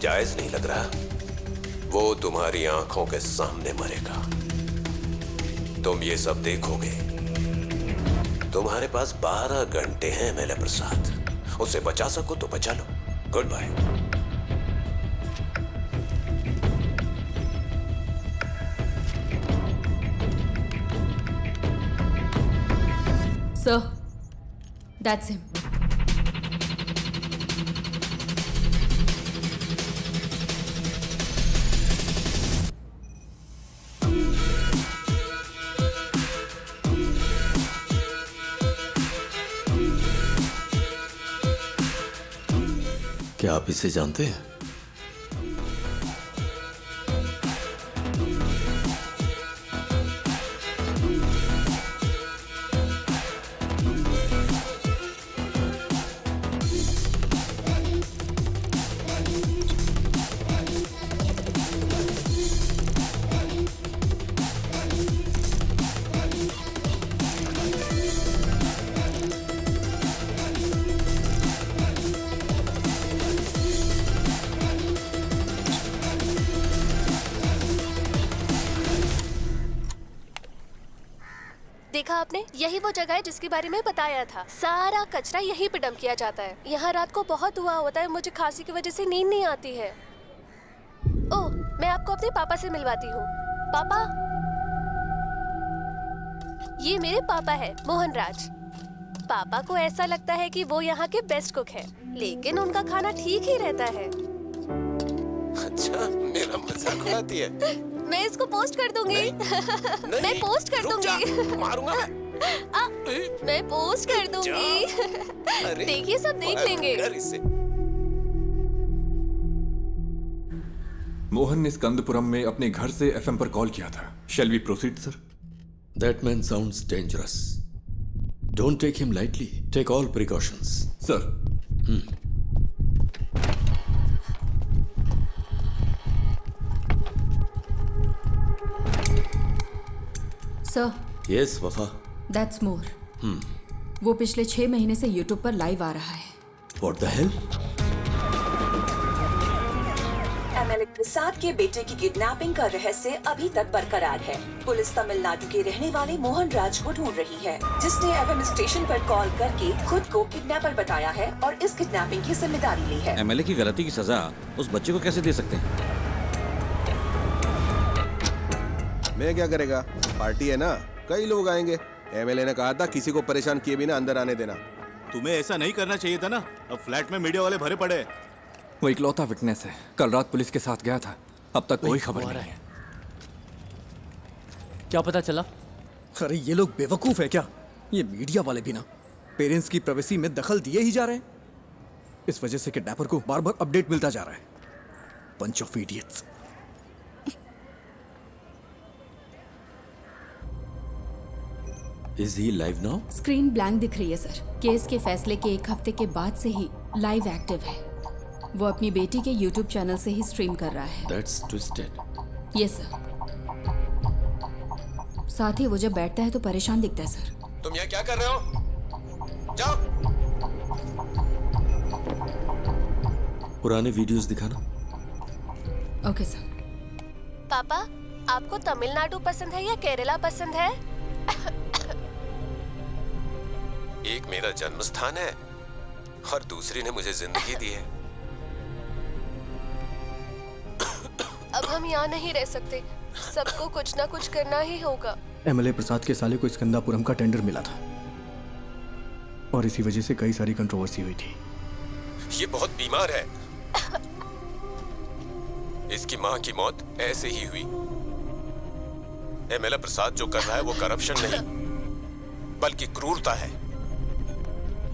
जायज नहीं लग रहा? वो तुम्हारी आंखों के सामने मरेगा, तुम ये सब देखोगे। तुम्हारे पास 12 घंटे हैं एमएलए प्रसाद। उसे बचा सको तो बचा लो। Good bye. Sir, that's him. क्या आप इसे जानते हैं? आपने? यही वो जगह है जिसके बारे में बताया था। सारा कचरा यहीं पे डंप किया जाता है। यहाँ रात को बहुत धुआं होता है, मुझे खांसी की वजह से नींद नहीं आती है। ओह, मैं आपको अपने पापा से मिलवाती हूँ। पापा, ये मेरे पापा है, मोहन राज। पापा को ऐसा लगता है कि वो यहाँ के बेस्ट कुक है, लेकिन उनका खाना ठीक ही रहता है। अच्छा, मेरा मजाक उड़ाती है। मैं इसको पोस्ट कर दूंगी। मैं पोस्ट कर दूंगी। मारूंगा मैं। मैं पोस्ट कर दूंगी। देखिए, सब देख लेंगे। मोहन ने स्कंदपुरम में अपने घर से एफएम पर कॉल किया था। Shall we proceed sir? That man sounds dangerous. Don't take him lightly. Take all precautions. Sir. Sir. Yes, Wafa. That's more. वो पिछले 6 महीने से YouTube पर लाइव आ रहा है। What the hell? MLA Prasad के बेटे की किडनैपिंग का रहस्य अभी तक बरकरार है। पुलिस तमिलनाडु के रहने वाले मोहन राज को ढूंढ रही है, जिसने एफएम स्टेशन पर कॉल करके खुद को किडनैपर बताया है और इस किडनैपिंग की जिम्मेदारी ली है। एमएलए की गलती की सजा उस बच्चे को कैसे दे सकते हैं? मैं क्या करेगा, पार्टी है ना, कई लोग आएंगे। एमएलए ने कहा था किसी को परेशान किए बिना अंदर आने देना। तुम्हें ऐसा नहीं करना चाहिए था ना। अब फ्लैट में मीडिया वाले भरे पड़े। वो इकलौता विटनेस है, कल रात पुलिस के साथ गया था, अब तक कोई खबर नहीं है। क्या पता चला? अरे ये लोग बेवकूफ है क्या? ये मीडिया वाले भी ना पेरेंट्स की प्राइवेसी में दखल दिए ही जा रहे हैं। इस वजह से किडनैपर को बार बार अपडेट मिलता जा रहा है। Bunch of idiots. Is he live now? Screen blank दिख रही है सर। केस के फैसले के 1 हफ्ते के बाद से ही लाइव एक्टिव है। वो अपनी बेटी के YouTube चैनल से ही स्ट्रीम कर रहा है। That's twisted. Yes sir. साथ ही वो जब बैठता है तो परेशान दिखता है सर। तुम यहाँ क्या कर रहे हो? जाओ। पुराने वीडियोस दिखाना। Okay sir. पापा, आपको तमिलनाडु पसंद है या केरला पसंद है? एक मेरा जन्म स्थान है और दूसरी ने मुझे जिंदगी दी है। अब हम यहाँ नहीं रह सकते, सबको कुछ ना कुछ करना ही होगा। एमएलए प्रसाद के साले को स्कंदापुरम का टेंडर मिला था और इसी वजह से कई सारी कंट्रोवर्सी हुई थी। ये बहुत बीमार है। इसकी माँ की मौत ऐसे ही हुई। एमएलए प्रसाद जो कर रहा है वो करप्शन नहीं बल्कि क्रूरता है।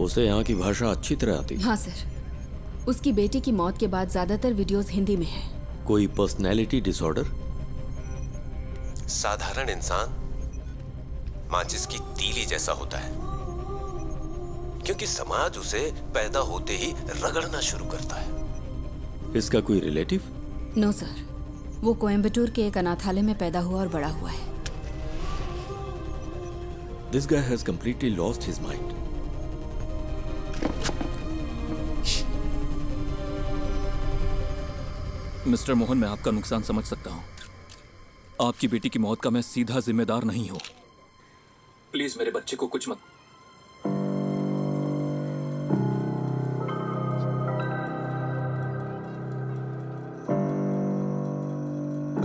उसे यहाँ की भाषा अच्छी तरह आती है। हाँ सर। उसकी बेटी की मौत के बाद ज्यादातर वीडियोस हिंदी में हैं। कोई पर्सनैलिटी डिसऑर्डर? साधारण इंसान माचिस की तीली जैसा होता है, क्योंकि समाज उसे पैदा होते ही रगड़ना शुरू करता है। इसका कोई रिलेटिव? नो सर, वो कोयम्बटूर के एक अनाथालय में पैदा हुआ और बड़ा हुआ है। This guy has completely lost his mind. Mister Mohan, मैं आपका नुकसान समझ सकता हूँ। आपकी बेटी की मौत का मैं सीधा जिम्मेदार नहीं हूँ। प्लीज मेरे बच्चे को कुछ मत।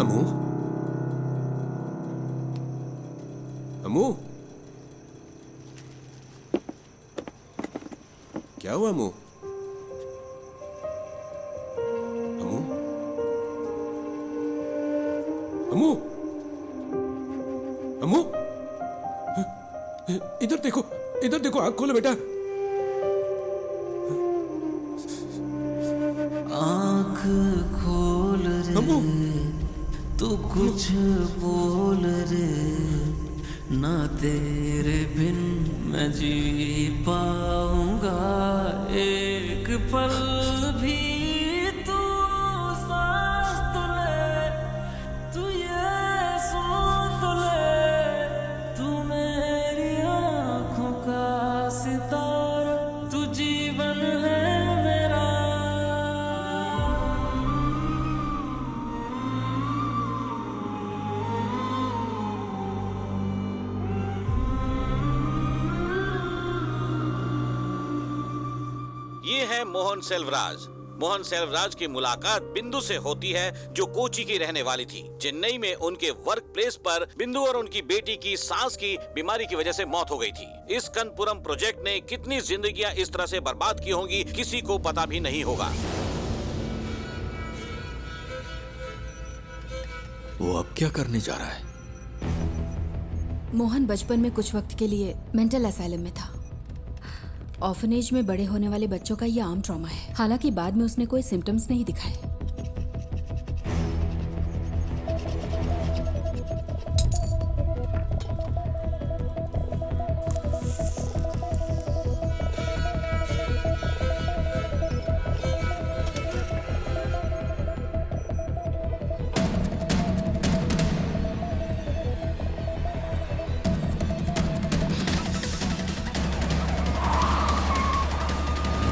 अमू, अमू, क्या हुआ अमू? अमू, अमू, अमू, इधर देखो, इधर देखो, आँख खोलो बेटा। आँख खोल रे, तू कुछ बोल रे, ना तेरे बिन मैं जी पाऊंगा एक पल भी। तू सांस तो ले, तू ये सुन तो ले, तू मेरी आँखों का सितारा, तू जीवन है मेरा। हैं मोहन सेल्वराज। मोहन सेल्वराज की मुलाकात बिंदु से होती है, जो कोची की रहने वाली थी। चेन्नई में उनके वर्क प्लेस पर बिंदु और उनकी बेटी की सांस की बीमारी की वजह से मौत हो गई थी। इस कनपुरम प्रोजेक्ट ने कितनी जिंदगियां इस तरह से बर्बाद की होंगी, किसी को पता भी नहीं होगा। वो अब क्या करने जा रहा है? मोहन बचपन में कुछ वक्त के लिए मेंटल असाइलम में था। ऑर्फनेज में बड़े होने वाले बच्चों का ये आम ट्रॉमा है। हालांकि बाद में उसने कोई सिम्टम्स नहीं दिखाए।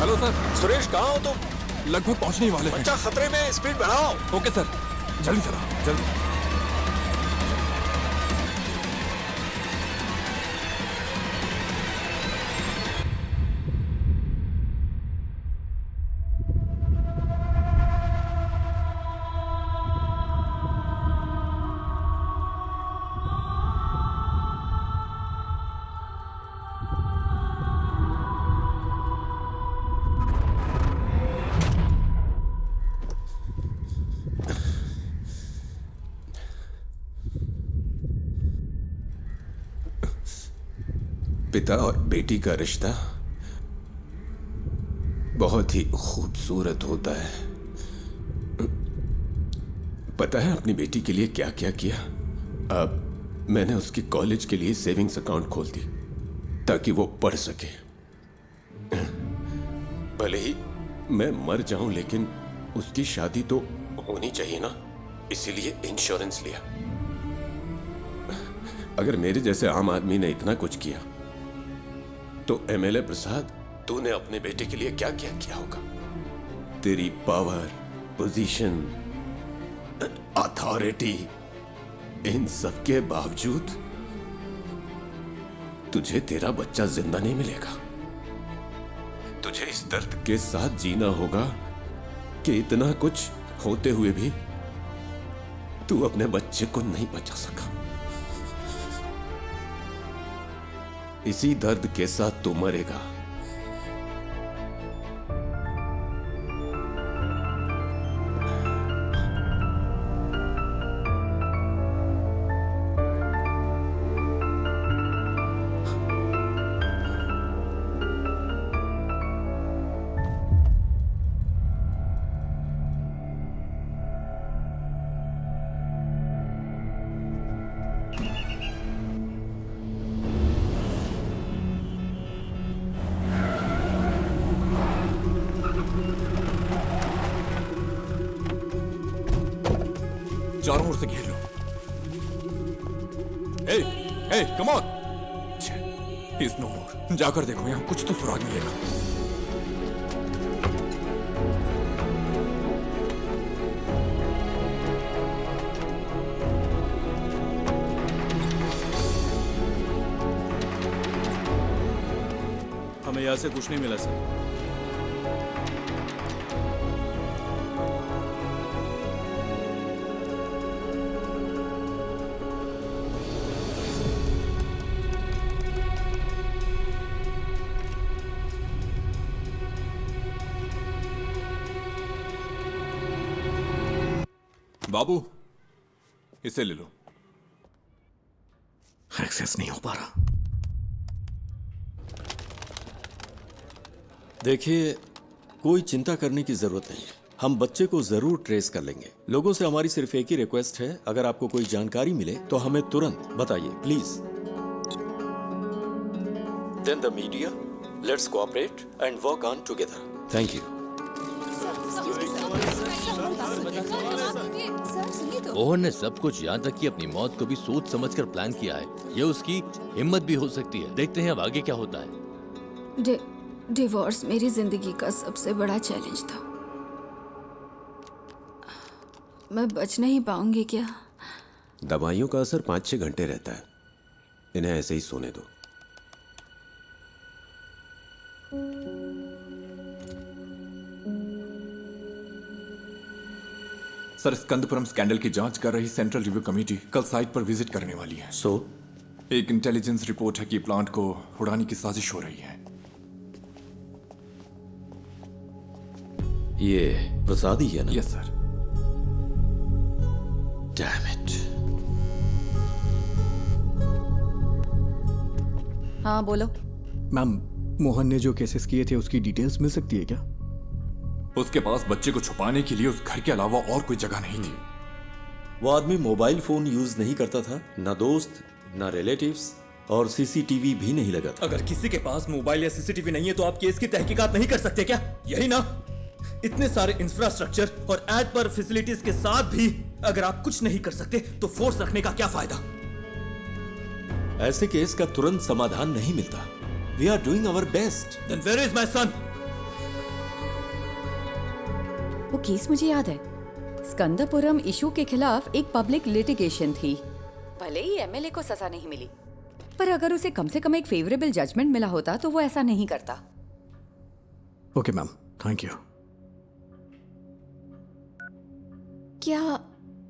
Hello sir. सुरेश कहाँ हो तुम? लगभग पहुंचने ही वाले हैं। बच्चा खतरे में, स्पीड बढ़ाओ। ओके सर, जल्दी चला, जल्दी। पिता और बेटी का रिश्ता बहुत ही खूबसूरत होता है। पता है अपनी बेटी के लिए क्या क्या किया? अब मैंने उसकी कॉलेज के लिए सेविंग्स अकाउंट खोल दी ताकि वो पढ़ सके। भले ही मैं मर जाऊं, लेकिन उसकी शादी तो होनी चाहिए ना, इसीलिए इंश्योरेंस लिया। अगर मेरे जैसे आम आदमी ने इतना कुछ किया तो एमएलए प्रसाद, तूने अपने बेटे के लिए क्या क्या किया होगा? तेरी पावर, पोजीशन, अथॉरिटी, इन सब के बावजूद तुझे तेरा बच्चा जिंदा नहीं मिलेगा। तुझे इस दर्द के साथ जीना होगा कि इतना कुछ होते हुए भी तू अपने बच्चे को नहीं बचा सका। इसी दर्द के साथ तू मरेगा। चारों ओर से घेर लो। ए, कम ऑन। इज नो मोर। जाकर देखो, यहाँ कुछ तो सुराग मिलेगा। हमें यहाँ से कुछ नहीं मिला सर। बाबू, इसे ले लो। एक्सेस नहीं हो पा रहा। देखिए, कोई चिंता करने की जरूरत नहीं है। हम बच्चे को जरूर ट्रेस कर लेंगे। लोगों से हमारी सिर्फ एक ही रिक्वेस्ट है, अगर आपको कोई जानकारी मिले तो हमें तुरंत बताइए, please. Then the media, let's cooperate and work on together. Thank you. Mohan ने सब कुछ, यहाँ तक कि अपनी मौत को भी सोच समझकर प्लान किया है। ये उसकी हिम्मत भी हो सकती है। देखते हैं अब आगे क्या होता है। डिवोर्स मेरी जिंदगी का सबसे बड़ा चैलेंज था। मैं बच नहीं पाऊंगी क्या? दवाइयों का असर 5-6 घंटे रहता है। इन्हें ऐसे ही सोने दो। सर, स्कंदपुरम स्कैंडल की जांच कर रही सेंट्रल रिव्यू कमेटी कल साइट पर विजिट करने वाली है। एक इंटेलिजेंस रिपोर्ट है कि प्लांट को उड़ाने की साजिश हो रही है। ये वसादी है ना? Yes sir. Damn it. हाँ बोलो। मैम, मोहन ने जो केसेस किए थे उसकी डिटेल्स मिल सकती है क्या? उसके पास बच्चे को छुपाने के लिए उस घर के अलावा और कोई जगह नहीं थी। वो आदमी मोबाइल फोन यूज नहीं करता था, ना दोस्त ना रिलेटिव्स, और सीसीटीवी भी नहीं लगा था। अगर किसी के पास मोबाइल या सीसीटीवी नहीं है तो आप केस की तहकीकात नहीं कर सकते क्या? यही ना? इतने सारे इंफ्रास्ट्रक्चर और एड पर फैसिलिटीज के साथ भी अगर आप कुछ नहीं कर सकते तो फोर्स रखने का क्या फायदा? ऐसे केस का तुरंत समाधान नहीं मिलता। We are doing our best. Then where is my son? वो केस मुझे याद है। स्कंदपुरम इशू के खिलाफ एक पब्लिक लिटिगेशन थी। भले ही एमएलए को सजा नहीं मिली, पर अगर उसे कम से कम एक फेवरेबल जजमेंट मिला होता तो वो ऐसा नहीं करता। Okay ma'am, thank you. क्या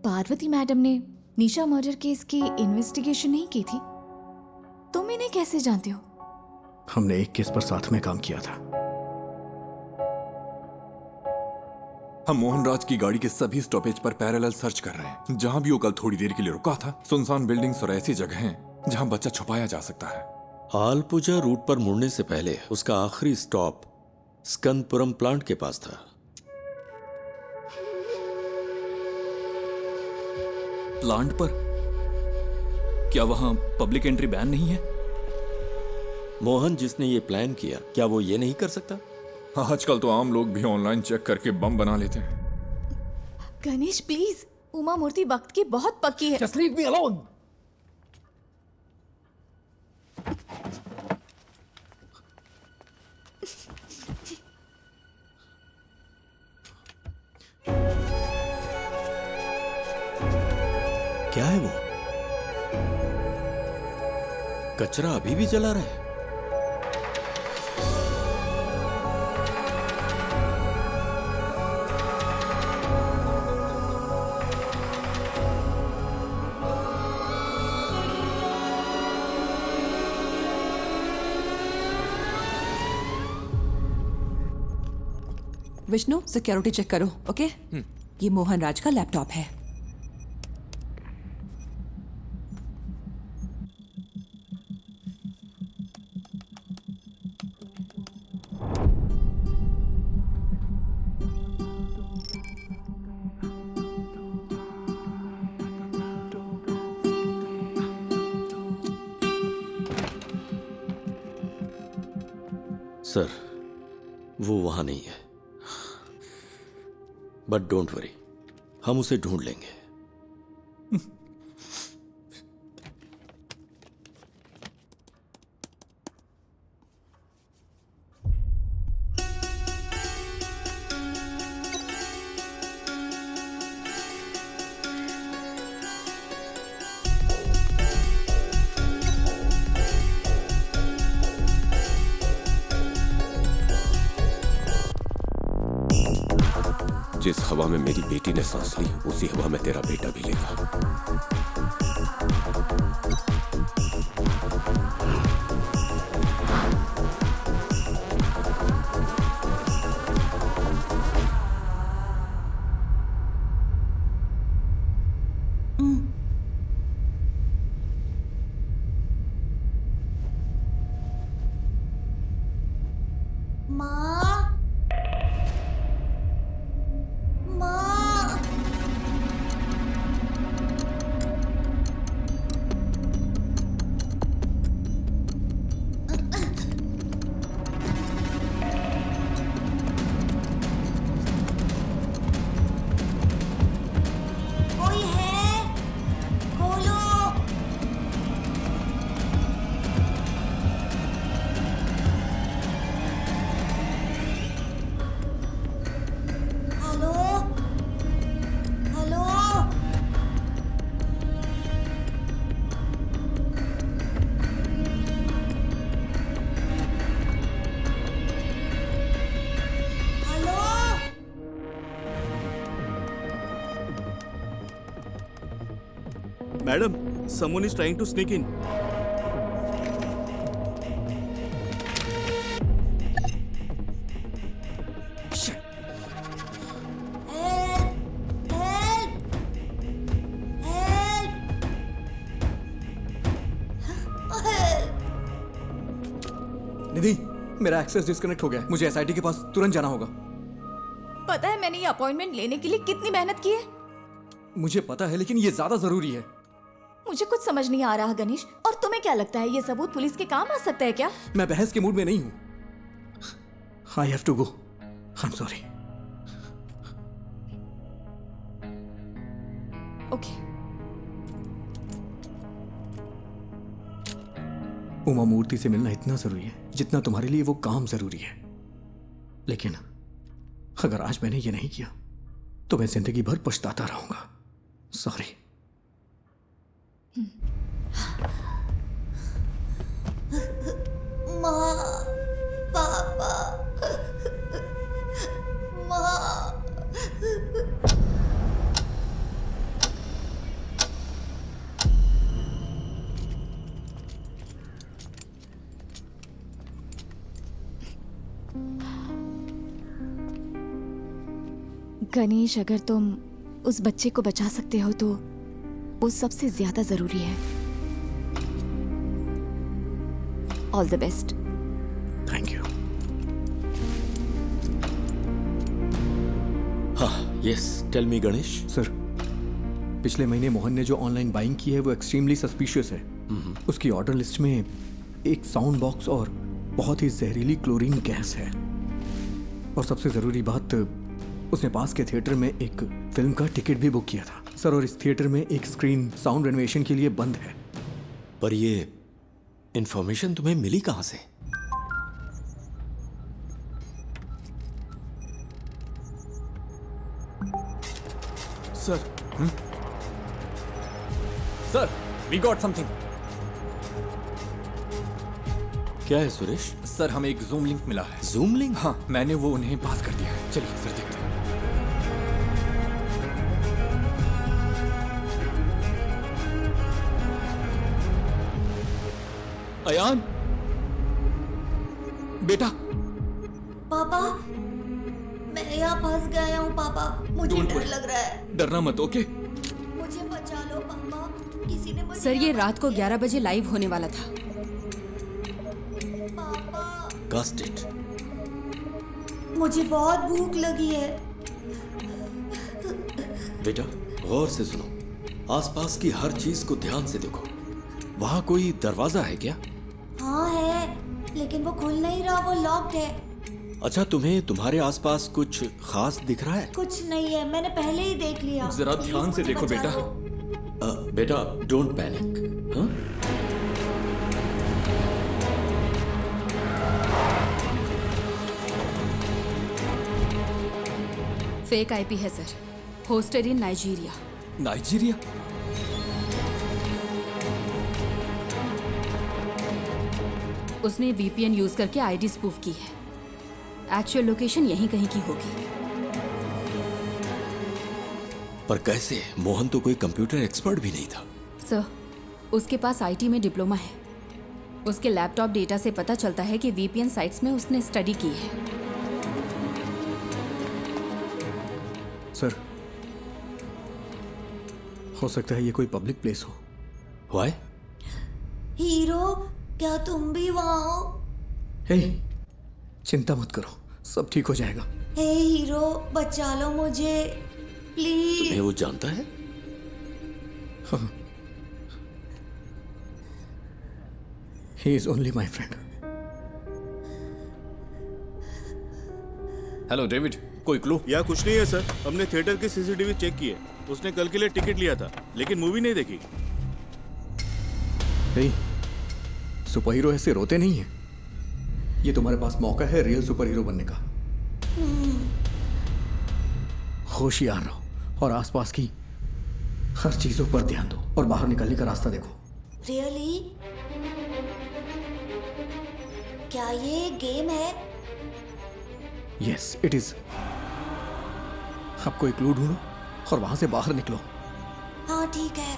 पार्वती मैडम ने निशा मर्डर केस की इन्वेस्टिगेशन नहीं की थी? तुम इन्हें कैसे जानते हो? हमने एक केस पर साथ में काम किया था। हम मोहनराज की गाड़ी के सभी स्टॉपेज पर पैरेलल सर्च कर रहे हैं। जहां भी वो कल थोड़ी देर के लिए रुका था, सुनसान बिल्डिंग्स और ऐसी जगह हैं जहां बच्चा छुपाया जा सकता है। आलपुजा रूट पर मुड़ने से पहले उसका आखिरी स्टॉप स्कंदपुरम प्लांट के पास था। प्लांट पर? क्या वहां पब्लिक एंट्री बैन नहीं है? मोहन जिसने ये प्लान किया, क्या वो ये नहीं कर सकता? आजकल तो आम लोग भी ऑनलाइन चेक करके बम बना लेते हैं। गणेश प्लीज, उमा मूर्ति वक्त की बहुत पक्की है। Just leave me alone. क्या है वो? कचरा अभी भी जला रहा है। विष्णु, सिक्योरिटी चेक करो, ओके? ये मोहन राज का लैपटॉप है। सर, वो वहां नहीं है, बट डोंट वरी, हम उसे ढूंढ लेंगे। जिस हवा में मेरी बेटी ने सांस ली, उसी हवा में तेरा बेटा भी लेगा। Madam, someone is trying to sneak in. निधि, मेरा एक्सेस डिस्कनेक्ट हो गया है। मुझे एसआईटी के पास तुरंत जाना होगा। पता है मैंने ये अपॉइंटमेंट लेने के लिए कितनी मेहनत की है? मुझे पता है, लेकिन ये ज्यादा जरूरी है। मुझे कुछ समझ नहीं आ रहा गणेश। और तुम्हें क्या लगता है ये सबूत पुलिस के काम आ सकता है क्या? मैं बहस के मूड में नहीं हूं। I have to go. I am sorry. Okay. Uma Murthy से मिलना इतना जरूरी है जितना तुम्हारे लिए वो काम जरूरी है। लेकिन अगर आज मैंने ये नहीं किया तो मैं जिंदगी भर पछताता रहूंगा। सॉरी। माँ, पापा, माँ। गणेश, अगर तुम उस बच्चे को बचा सकते हो तो वो सबसे ज्यादा जरूरी है। All the best. Thank you. हाँ, yes, tell me Ganesh. Sir, पिछले महीने मोहन ने जो ऑनलाइन बाइंग की है वो एक्सट्रीमली सस्पिशियस है। उसकी ऑर्डर लिस्ट में एक साउंड बॉक्स और बहुत ही जहरीली क्लोरीन गैस है। और सबसे जरूरी बात, उसने पास के थिएटर में एक फिल्म का टिकट भी बुक किया था सर। और इस थिएटर में एक स्क्रीन साउंड रेनोवेशन के लिए बंद है। पर ये इंफॉर्मेशन तुम्हें मिली कहां से? Sir, sir, we got something. क्या है सुरेश? सर, हमें एक जूम लिंक मिला है। Zoom link? हाँ, मैंने वो उन्हें पास कर दिया है। चलिए सर, देखते हैं। अयान, बेटा। पापा, मैं यहाँ फंस गया हूँ पापा। मुझे डर लग रहा है। डरना मत, ओके? मुझे बचा लो पापा। किसी ने मुझे सर, ये रात को 11 बजे लाइव होने वाला था। Cast it. मुझे बहुत भूख लगी है। बेटा, गौर से सुनो। आसपास की हर चीज को ध्यान से देखो। वहां कोई दरवाजा है क्या? हाँ है, लेकिन वो खुल नहीं रहा, वो लॉक्ड है। अच्छा, तुम्हें तुम्हारे आसपास कुछ खास दिख रहा है? कुछ नहीं है, मैंने पहले ही देख लिया। जरा ध्यान से देखो बेटा। बेटा, डोंट पैनिक। हाँ? फेक आईपी है सर, होस्टेड इन नाइजीरिया। नाइजीरिया? उसने वीपीएन यूज करके आईडी स्पूफ की है। एक्चुअल लोकेशन यहीं कहीं की होगी। पर कैसे? मोहन तो कोई कंप्यूटर एक्सपर्ट भी नहीं था। सर, उसके पास आईटी में डिप्लोमा है। उसके लैपटॉप डेटा से पता चलता है कि वीपीएन साइट्स में उसने स्टडी की है। सर, हो सकता है ये कोई पब्लिक प्लेस हो। व्हाई? हीरो, क्या तुम भी वहाँ हो? हे, चिंता मत करो, सब ठीक हो जाएगा। हे हीरो, बचा लो मुझे प्लीज। तुम्हें वो जानता है? हाँ। He is only my friend. Hello David, कोई क्लू? या कुछ नहीं है सर। हमने थिएटर के सीसीटीवी चेक किए। उसने कल के लिए टिकट लिया था, लेकिन मूवी नहीं देखी। hey, सुपर हीरो ऐसे रोते नहीं है। ये तुम्हारे पास मौका है रियल सुपर हीरो बनने का। होशियार रहो और आसपास की हर चीजों पर ध्यान दो और बाहर निकलने का रास्ता देखो। रियली? क्या ये गेम है? Yes, it is. अब कोई क्लू ढूंढो और वहां से बाहर निकलो। हाँ ठीक है।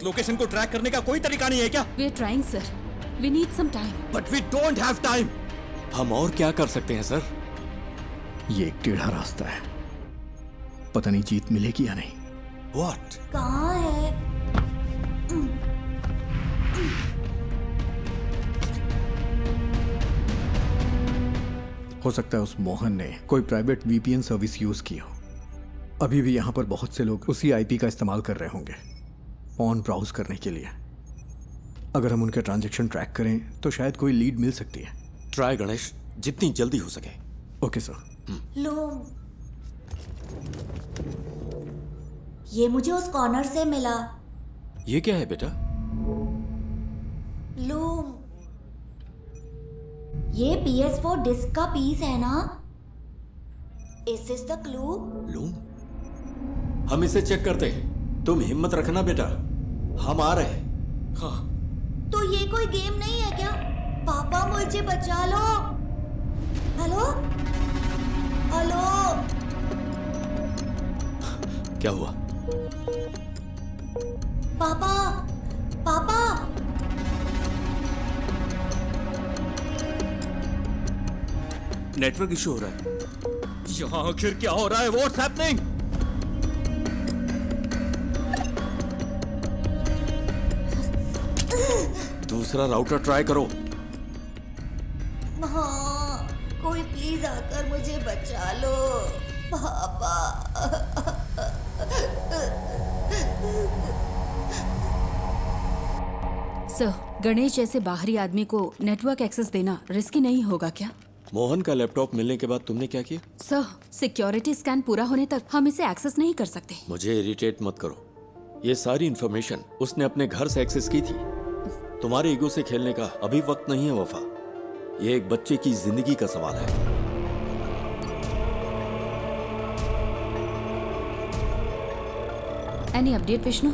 लोकेशन को ट्रैक करने का कोई तरीका नहीं है क्या? We are trying sir, we need some time. But we don't have time. हम और क्या कर सकते हैं सर? ये एक टेढ़ा रास्ता है, पता नहीं जीत मिलेगी या नहीं। What? कहाँ है? हो सकता है उस मोहन ने कोई प्राइवेट वीपीएन सर्विस यूज की हो। अभी भी यहाँ पर बहुत से लोग उसी आईपी का इस्तेमाल कर रहे होंगे ऑन ब्राउज करने के लिए। अगर हम उनके ट्रांजैक्शन ट्रैक करें तो शायद कोई लीड मिल सकती है। ट्राई गणेश, जितनी जल्दी हो सके। Okay sir. लूम, ये मुझे उस कॉर्नर से मिला। ये क्या है बेटा? लूम, ये PS4 डिस्क का पीस है ना? Is this the clue? Loom, हम इसे चेक करते हैं। तुम हिम्मत रखना बेटा, हम आ रहे हैं। हाँ। तो ये कोई गेम नहीं है क्या? पापा मुझे बचा लो। हेलो हेलो, क्या हुआ? पापा पापा, नेटवर्क इशू हो रहा है। यहाँ आखिर क्या हो रहा है? What's happening? दूसरा राउटर ट्राई करो। हाँ, कोई प्लीज आकर मुझे बचा लो पापा। सर, गणेश जैसे बाहरी आदमी को नेटवर्क एक्सेस देना रिस्की नहीं होगा क्या? मोहन का लैपटॉप मिलने के बाद तुमने क्या किया? सर, सिक्योरिटी स्कैन पूरा होने तक हम इसे एक्सेस नहीं कर सकते। मुझे इरिटेट मत करो। ये सारी इंफॉर्मेशन उसने अपने घर से एक्सेस की थी। तुम्हारे ईगो से खेलने का अभी वक्त नहीं है वफा। ये एक बच्चे की जिंदगी का सवाल है। Any update Vishnu?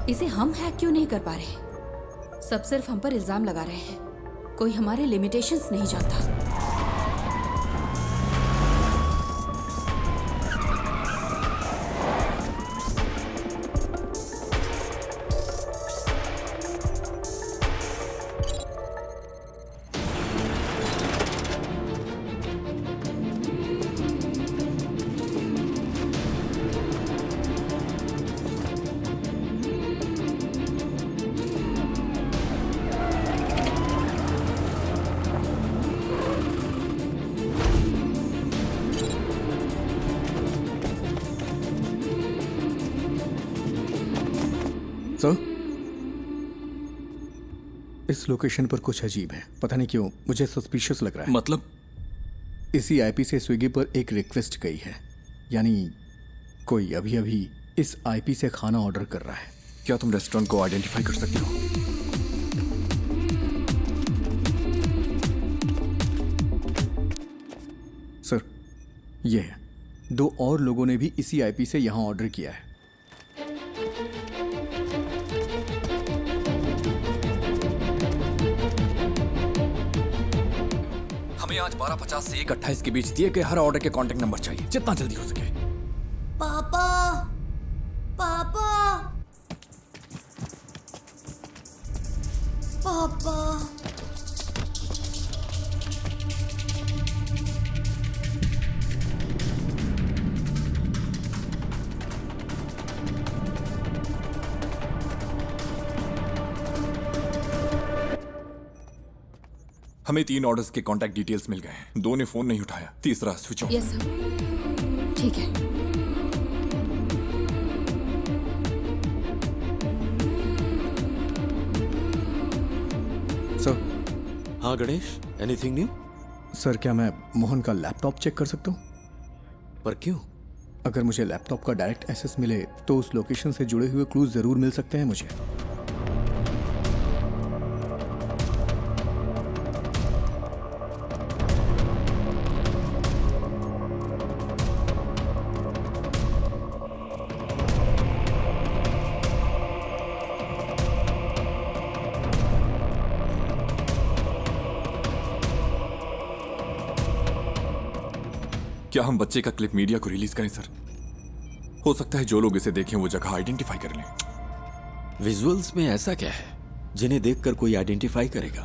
इसे हम हैक क्यों नहीं कर पा रहे? सब सिर्फ हम पर इल्जाम लगा रहे हैं। कोई हमारे लिमिटेशंस नहीं जानता। सर, इस लोकेशन पर कुछ अजीब है। पता नहीं क्यों मुझे सस्पिशियस लग रहा है। मतलब? इसी आईपी से स्विगी पर एक रिक्वेस्ट गई है, यानी कोई अभी अभी इस आईपी से खाना ऑर्डर कर रहा है। क्या तुम रेस्टोरेंट को आइडेंटिफाई कर सकते हो? सर, ये है। 2 और लोगों ने भी इसी आईपी से यहाँ ऑर्डर किया है। हमें आज 12:50 से 1:28 के बीच दिए गए हर ऑर्डर के कांटेक्ट नंबर चाहिए, जितना जल्दी हो सके। पापा पापा पापा, हमें 3 ऑर्डर्स के कांटेक्ट डिटेल्स मिल गए हैं। 2 ने फोन नहीं उठाया, तीसरा स्विच ऑफ। यस सर, ठीक है। सर। हाँ गणेश, एनीथिंग न्यू? सर, क्या मैं मोहन का लैपटॉप चेक कर सकता हूँ? पर क्यों? अगर मुझे लैपटॉप का डायरेक्ट एक्सेस मिले तो उस लोकेशन से जुड़े हुए क्लूज जरूर मिल सकते हैं मुझे। क्या हम बच्चे का क्लिप मीडिया को रिलीज करें सर? हो सकता है जो लोग इसे देखें वो जगह आइडेंटिफाई कर लें। विजुअल्स में ऐसा क्या है जिन्हें देखकर कोई आइडेंटिफाई करेगा?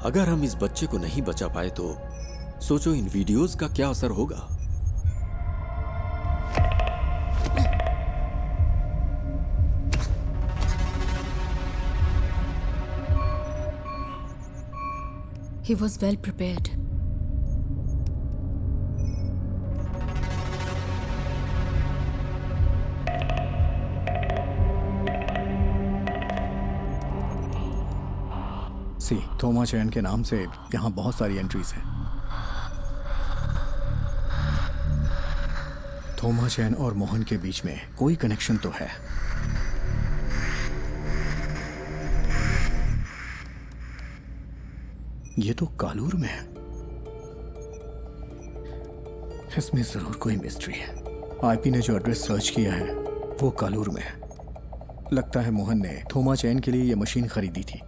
अगर हम इस बच्चे को नहीं बचा पाए तो सोचो इन वीडियोस का क्या असर होगा। He was well prepared. थोमा चैन के नाम से यहाँ बहुत सारी एंट्रीज हैं। थोमा चैन और मोहन के बीच में कोई कनेक्शन तो है। ये तो कालूर में है। इसमें जरूर कोई मिस्ट्री है। आईपी ने जो एड्रेस सर्च किया है वो कालूर में है। लगता है मोहन ने थोमा चैन के लिए ये मशीन खरीदी थी।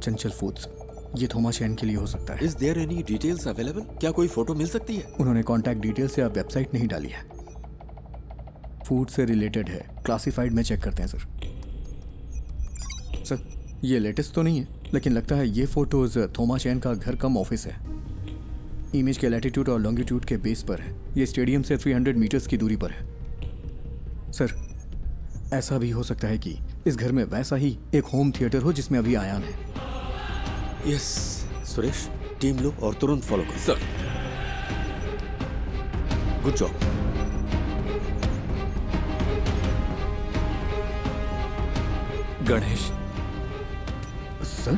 चंचल फूड्स, ये थोमा चैन के लिए हो सकता है। Is there any details available? क्या कोई फोटो मिल सकती है? उन्होंने कॉन्टैक्ट डिटेल से अब वेबसाइट नहीं डाली है। फूड से रिलेटेड है, क्लासिफाइड में चेक करते हैं सर। सर ये लेटेस्ट तो नहीं है, लेकिन लगता है ये फोटोज थोमा चैन का घर कम ऑफिस है। इमेज के लैटिट्यूड और लॉन्गिट्यूड के बेस पर है। ये स्टेडियम से 300 मीटर्स की दूरी पर है। सर ऐसा भी हो सकता है कि इस घर में वैसा ही एक होम थिएटर हो जिसमें अभी आयान है। यस सुरेश, टीम लो और तुरंत फॉलो करो। Sir good job. Ganesh sir,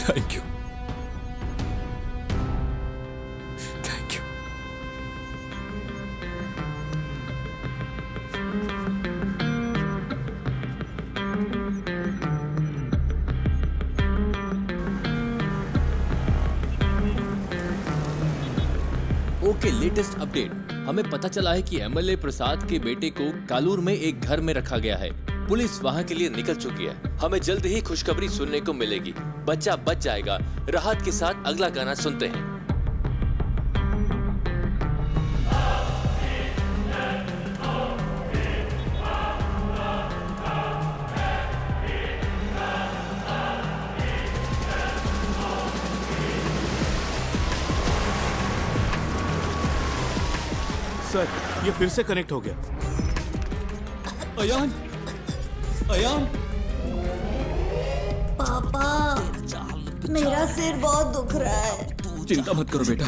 thank you, thank you. Okay, latest update. हमें पता चला है कि एमएलए प्रसाद के बेटे को कालूर में एक घर में रखा गया है। पुलिस वहां के लिए निकल चुकी है। हमें जल्द ही खुशखबरी सुनने को मिलेगी। बच्चा बच जाएगा। राहत के साथ अगला गाना सुनते हैं। सर ये फिर से कनेक्ट हो गया। अयान, अयान, पापा मेरा सिर बहुत दुख रहा है। चिंता मत करो बेटा,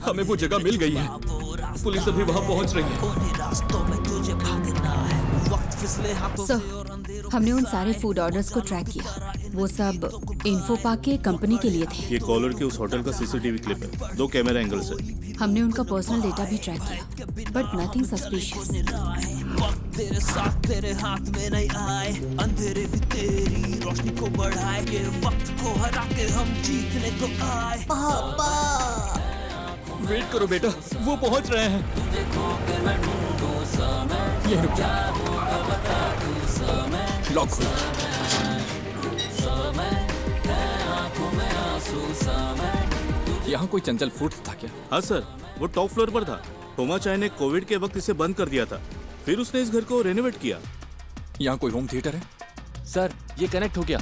हमें वो जगह मिल गई है। पुलिस अभी वहां पहुंच रही है। सर, हमने उन सारे फूड ऑर्डर्स को ट्रैक किया। वो सब इन्फो पार्क के कंपनी के लिए थे। ये कॉलर के उस होटल का सीसीटीवी क्लिप है। 2 कैमरा एंगल्स है। हमने उनका पर्सनल डेटा भी ट्रैक किया, बट नथिंग सस्पिशियस। तेरे साथ तेरे हाथ में नहीं आए, अंधेरे भी तेरी रोशनी को बढ़ाए, के वक्त को हरा के हम जीतने को आए। पापा वेट करो बेटा, वो पहुंच रहे हैं। ये रुक जा। लॉक खोलो। यहाँ कोई चंचल फूड्स था क्या? हाँ सर, वो टॉप फ्लोर पर था। थोमा चाय ने कोविड के वक्त इसे बंद कर दिया था। फिर उसने इस घर को रेनोवेट किया। यहाँ कोई होम थिएटर है? सर ये कनेक्ट हो गया।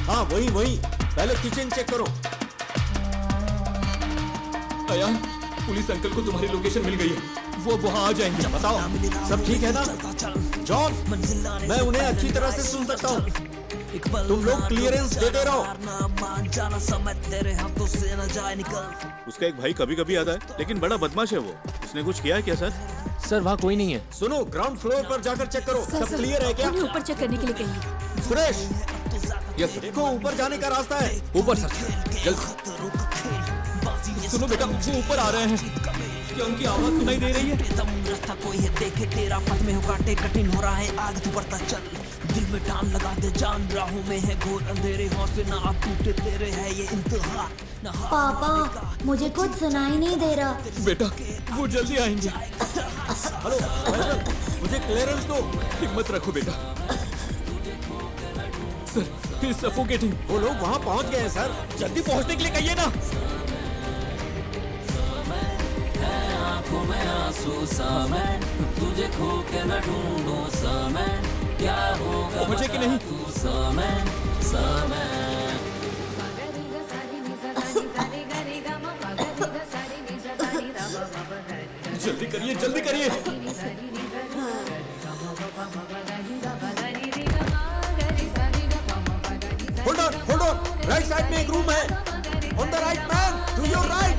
हाँ वही वही, पहले किचन चेक करो। अयान, पुलिस अंकल को तुम्हारी लोकेशन मिल गई है। वो वहाँ आ जाएंगे। बताओ सब ठीक है ना? जॉन, मैं उन्हें अच्छी तरह से सुन सकता हूँ। तुम लोग क्लियरेंस देते रहो। उसका एक भाई कभी कभी आता है, लेकिन बड़ा बदमाश है वो। उसने कुछ किया है क्या सर? सर वहाँ कोई नहीं है। सुनो, ग्राउंड फ्लोर पर जाकर चेक करो। सब क्लियर है क्या? ऊपर चेक करने के लिए कहिए। सुरेश, यस देखो ऊपर जाने का रास्ता है। ऊपर सर, जल्द। सुनो बेटा, वो ऊपर आ रहे हैं। क्या उनकी आवाज सुनाई दे रही है? रास्ता कोई है देखे, तेरा पथ में हो कांटे, कठिन हो रहा है आग, तू बढ़ता चल। दिल में टान लगा दे जान, राहों में है घोर अंधेरे, हौसले ना अब टूटे तेरे है ये इंतहा। पापा मुझे कुछ सुनाई नहीं दे रहा। बेटा वो जल्दी आएंगे। हेलो फैसल, मुझे क्लियरेंस दो। हिम्मत रखो बेटा। Sir, he is suffocating. वो लोग वहाँ पहुँच गए हैं सर। जल्दी पहुंचने के लिए कहिए ना। आंखों में आंसू सा मैं, तुझे खो के मैं ढूंढूं सा मैं, क्या होगा पहुंचे कि नहीं? तू सा मैं। जल्दी करिए, जल्दी करिए। होल्ड ऑन, राइट साइड में एक रूम है। On the right man, to your right.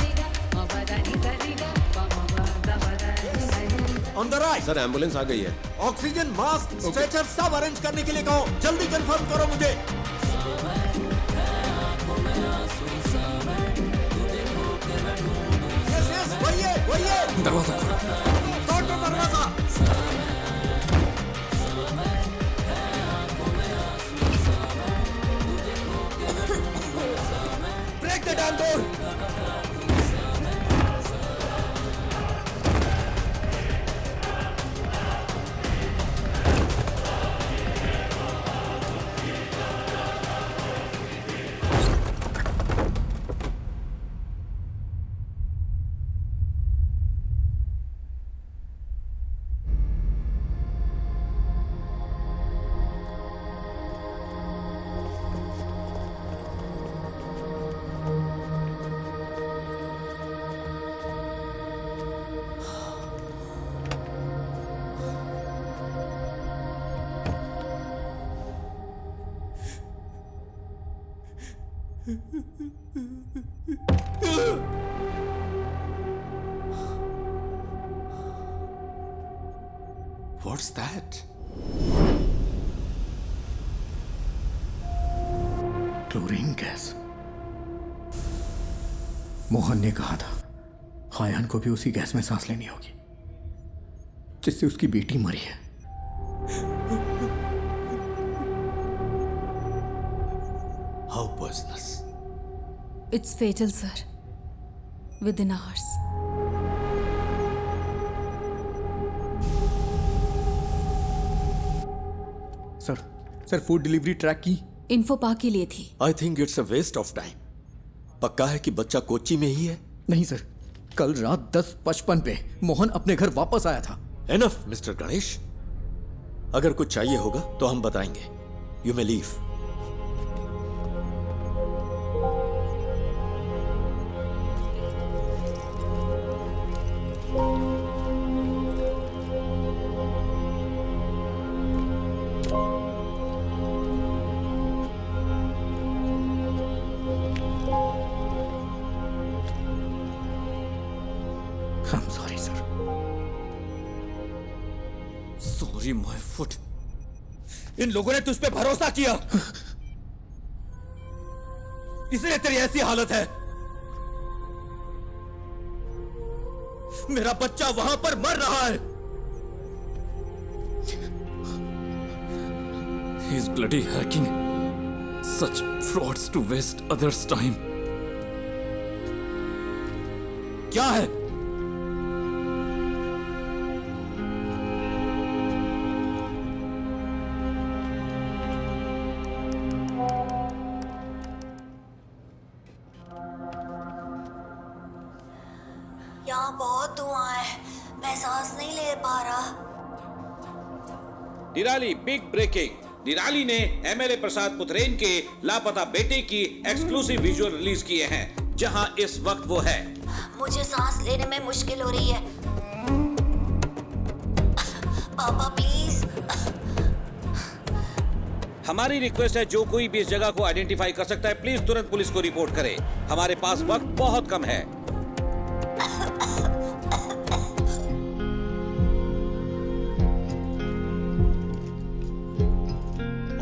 On the right. Sir ambulance आ गई है। ऑक्सीजन मास्क स्ट्रेचर सब अरेंज करने के लिए कहो। जल्दी कंफर्म करो मुझे। यस वही दरवाजा खोलो। दरवाजा। Break the damn door. What's that? Chlorine gas. Mohan ने कहा था हायान को भी उसी गैस में सांस लेनी होगी जिससे उसकी बेटी मरी है। How poisonous? It's fatal, sir. Within hours. Sir food delivery track की इन्फो पा के लिए थी। I think it's a waste of time. पक्का है कि बच्चा कोच्चि में ही है? नहीं सर, कल रात 10:55 पे मोहन अपने घर वापस आया था। एनफ मिस्टर गणेश, अगर कुछ चाहिए होगा तो हम बताएंगे। You may leave. I'm sorry, sir. Sorry, my foot. इन लोगों ने तुझ पे भरोसा किया, इसलिए तेरी ऐसी हालत है। मेरा बच्चा वहां पर मर रहा है। He's bloody hacking such frauds to waste others' time. क्या है? यहाँ बहुत धुआं है, मैं सांस नहीं ले पा रहा। निराली बिग ब्रेकिंग। निराली ने एमएलए प्रसाद पुथरेन के लापता बेटे की एक्सक्लूसिव विजुअल रिलीज किए हैं, जहां इस वक्त वो है। मुझे सांस लेने में मुश्किल हो रही है। पापा प्लीज। हमारी रिक्वेस्ट है, जो कोई भी इस जगह को आइडेंटिफाई कर सकता है, प्लीज तुरंत पुलिस को रिपोर्ट करे। हमारे पास वक्त बहुत कम है।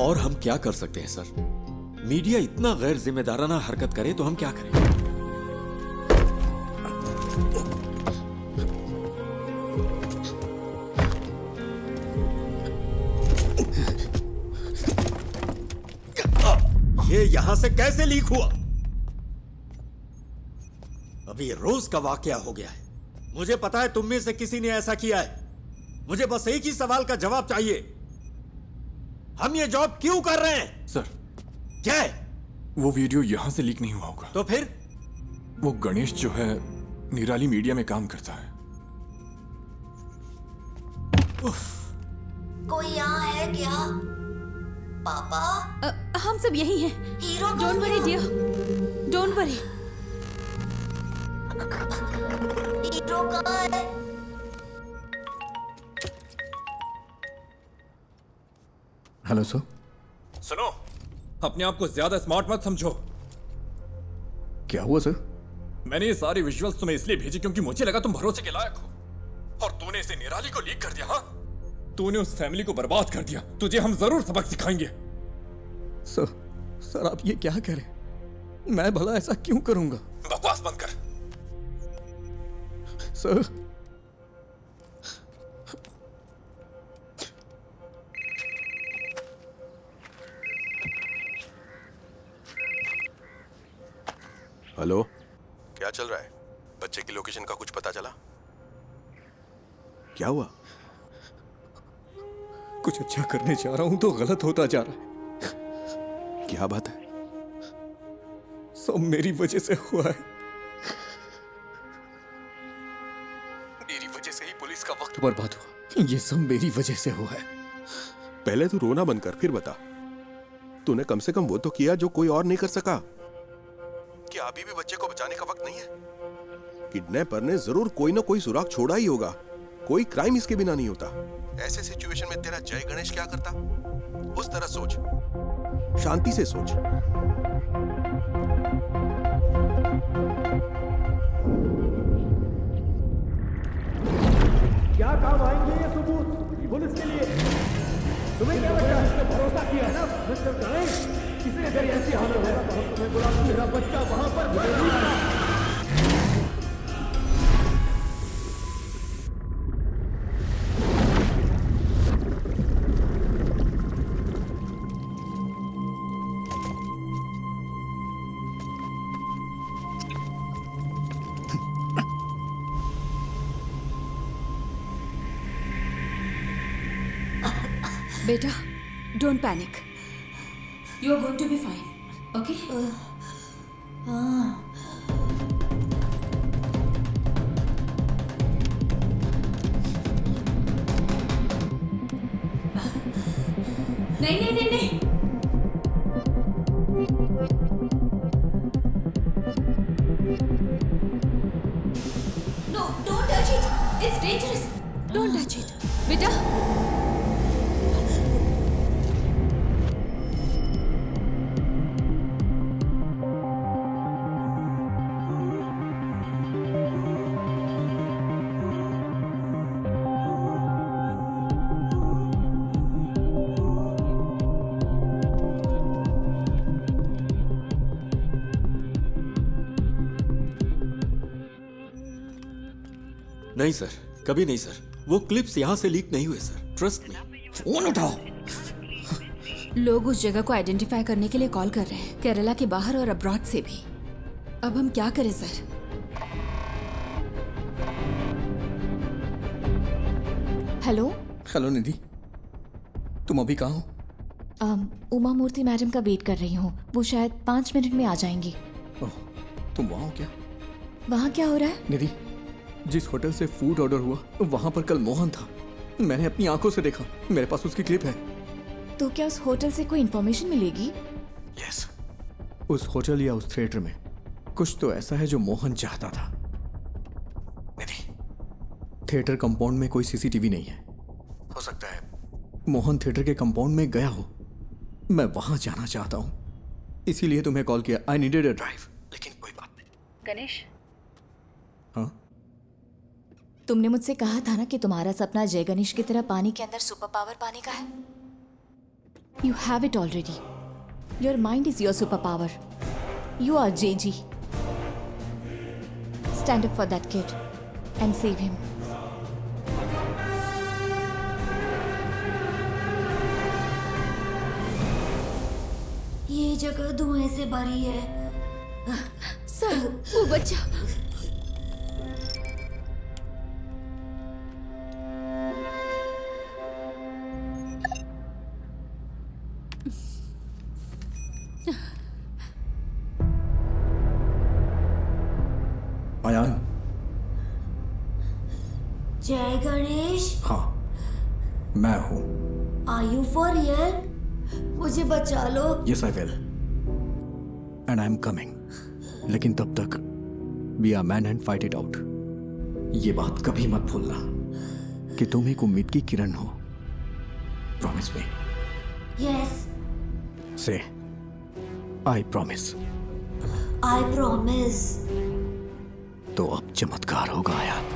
और हम क्या कर सकते हैं सर? मीडिया इतना गैर जिम्मेदाराना हरकत करे तो हम क्या करें? ये यहां से कैसे लीक हुआ? अभी रोज का वाकया हो गया है। मुझे पता है तुम में से किसी ने ऐसा किया है। मुझे बस एक ही सवाल का जवाब चाहिए। हम ये जॉब क्यों कर रहे हैं? सर, क्या है? वो वीडियो यहां से लीक नहीं हुआ होगा। तो फिर? वो गणेश जो है निराली मीडिया में काम करता है। कोई यहाँ है क्या? पापा? हम सब यही हैं। Hero don't worry dear, don't worry. Hero कहाँ है? Hello sir. सुनो, अपने आप को ज्यादा स्मार्ट मत समझो। क्या हुआ सर? मैंने ये सारे विजुअल्स तुम्हें इसलिए भेजे क्योंकि मुझे लगा तुम भरोसे के लायक हो, और तूने इसे निराली को लीक कर दिया। हाँ, तूने उस फैमिली को बर्बाद कर दिया। तुझे हम जरूर सबक सिखाएंगे। सर आप ये क्या कह रहे हैं? मैं भला ऐसा क्यों करूंगा? बकवास बंद कर। सर हेलो, क्या चल रहा है? बच्चे की लोकेशन का कुछ पता चला? क्या हुआ? कुछ अच्छा करने जा रहा हूं तो गलत होता जा रहा है। क्या बात है? सब मेरी वजह से हुआ है। मेरी वजह से ही पुलिस का वक्त बर्बाद हुआ। ये सब मेरी वजह से हुआ है। पहले तू रोना बंद कर, फिर बता। तूने कम से कम वो तो किया जो कोई और नहीं कर सका। क्या अभी भी बच्चे को बचाने का वक्त नहीं है? किडनैपर ने जरूर कोई ना कोई सुराग छोड़ा ही होगा। कोई क्राइम इसके बिना नहीं होता। ऐसे सिचुएशन में तेरा जय गणेश क्या करता? उस तरह सोच, शांति से सोच। क्या काम आएंगे ये सबूत पुलिस के लिए? तुम्हें क्या लगता है? इसने भरोसा किया है ना मिस्टर गणेश? किसी अगर ऐसी हालत है तो हम तुम्हें बुला, मेरा बच्चा वहां पर बेटा, don't panic. You are going to be fine, okay? नहीं नहीं नहीं नहीं। No, don't touch it. It's dangerous. Don't touch it. बेटा, नहीं सर, कभी नहीं सर। वो क्लिप्स यहाँ से लीक नहीं हुए सर, ट्रस्ट मी। फोन उठाओ। लोग उस जगह को आइडेंटिफाई करने के लिए कॉल कर रहे हैं, केरला के बाहर और अब्रॉड से भी। अब हम क्या करें सर? हेलो हेलो निधि, तुम अभी कहाँ हो? उमा मूर्ति मैडम का वेट कर रही हूँ। वो शायद 5 मिनट में आ जाएंगी। ओह, तुम वहाँ हो क्या? वहाँ क्या हो रहा है? निधि, जिस होटल से फूड ऑर्डर हुआ वहाँ पर कल मोहन था। मैंने अपनी आंखों से देखा। मेरे पास उसकी क्लिप है। तो क्या उस होटल से कोई इन्फॉर्मेशन मिलेगी? यस, उस होटल या उस थिएटर में कुछ तो ऐसा है जो मोहन चाहता था। निधि, थिएटर कंपाउंड में कोई सीसीटीवी नहीं है। हो सकता है मोहन थिएटर के कंपाउंड में गया हो। मैं वहां जाना चाहता हूं, इसीलिए तुम्हें कॉल किया। I needed a drive. लेकिन कोई बात नहीं। गणेश, हाँ? तुमने मुझसे कहा था ना कि तुम्हारा सपना जय गणेश की तरह पानी के अंदर सुपर पावर पाने का है। You have it already. Your mind is your super power. You are JG. Stand up for that kid and save him. ये जगह धुएं से भरी है। सर, वो बच्चा। जय गणेश। हाँ, मैं हूँ। Are you for real? मुझे बचा लो। Yes I will and I am coming. लेकिन तब तक be a man and fight it out. ये बात कभी मत भूलना कि तुम एक उम्मीद की किरण हो। Promise me. यस। से आई प्रॉमिस। I promise. तो अब चमत्कार होगा यार।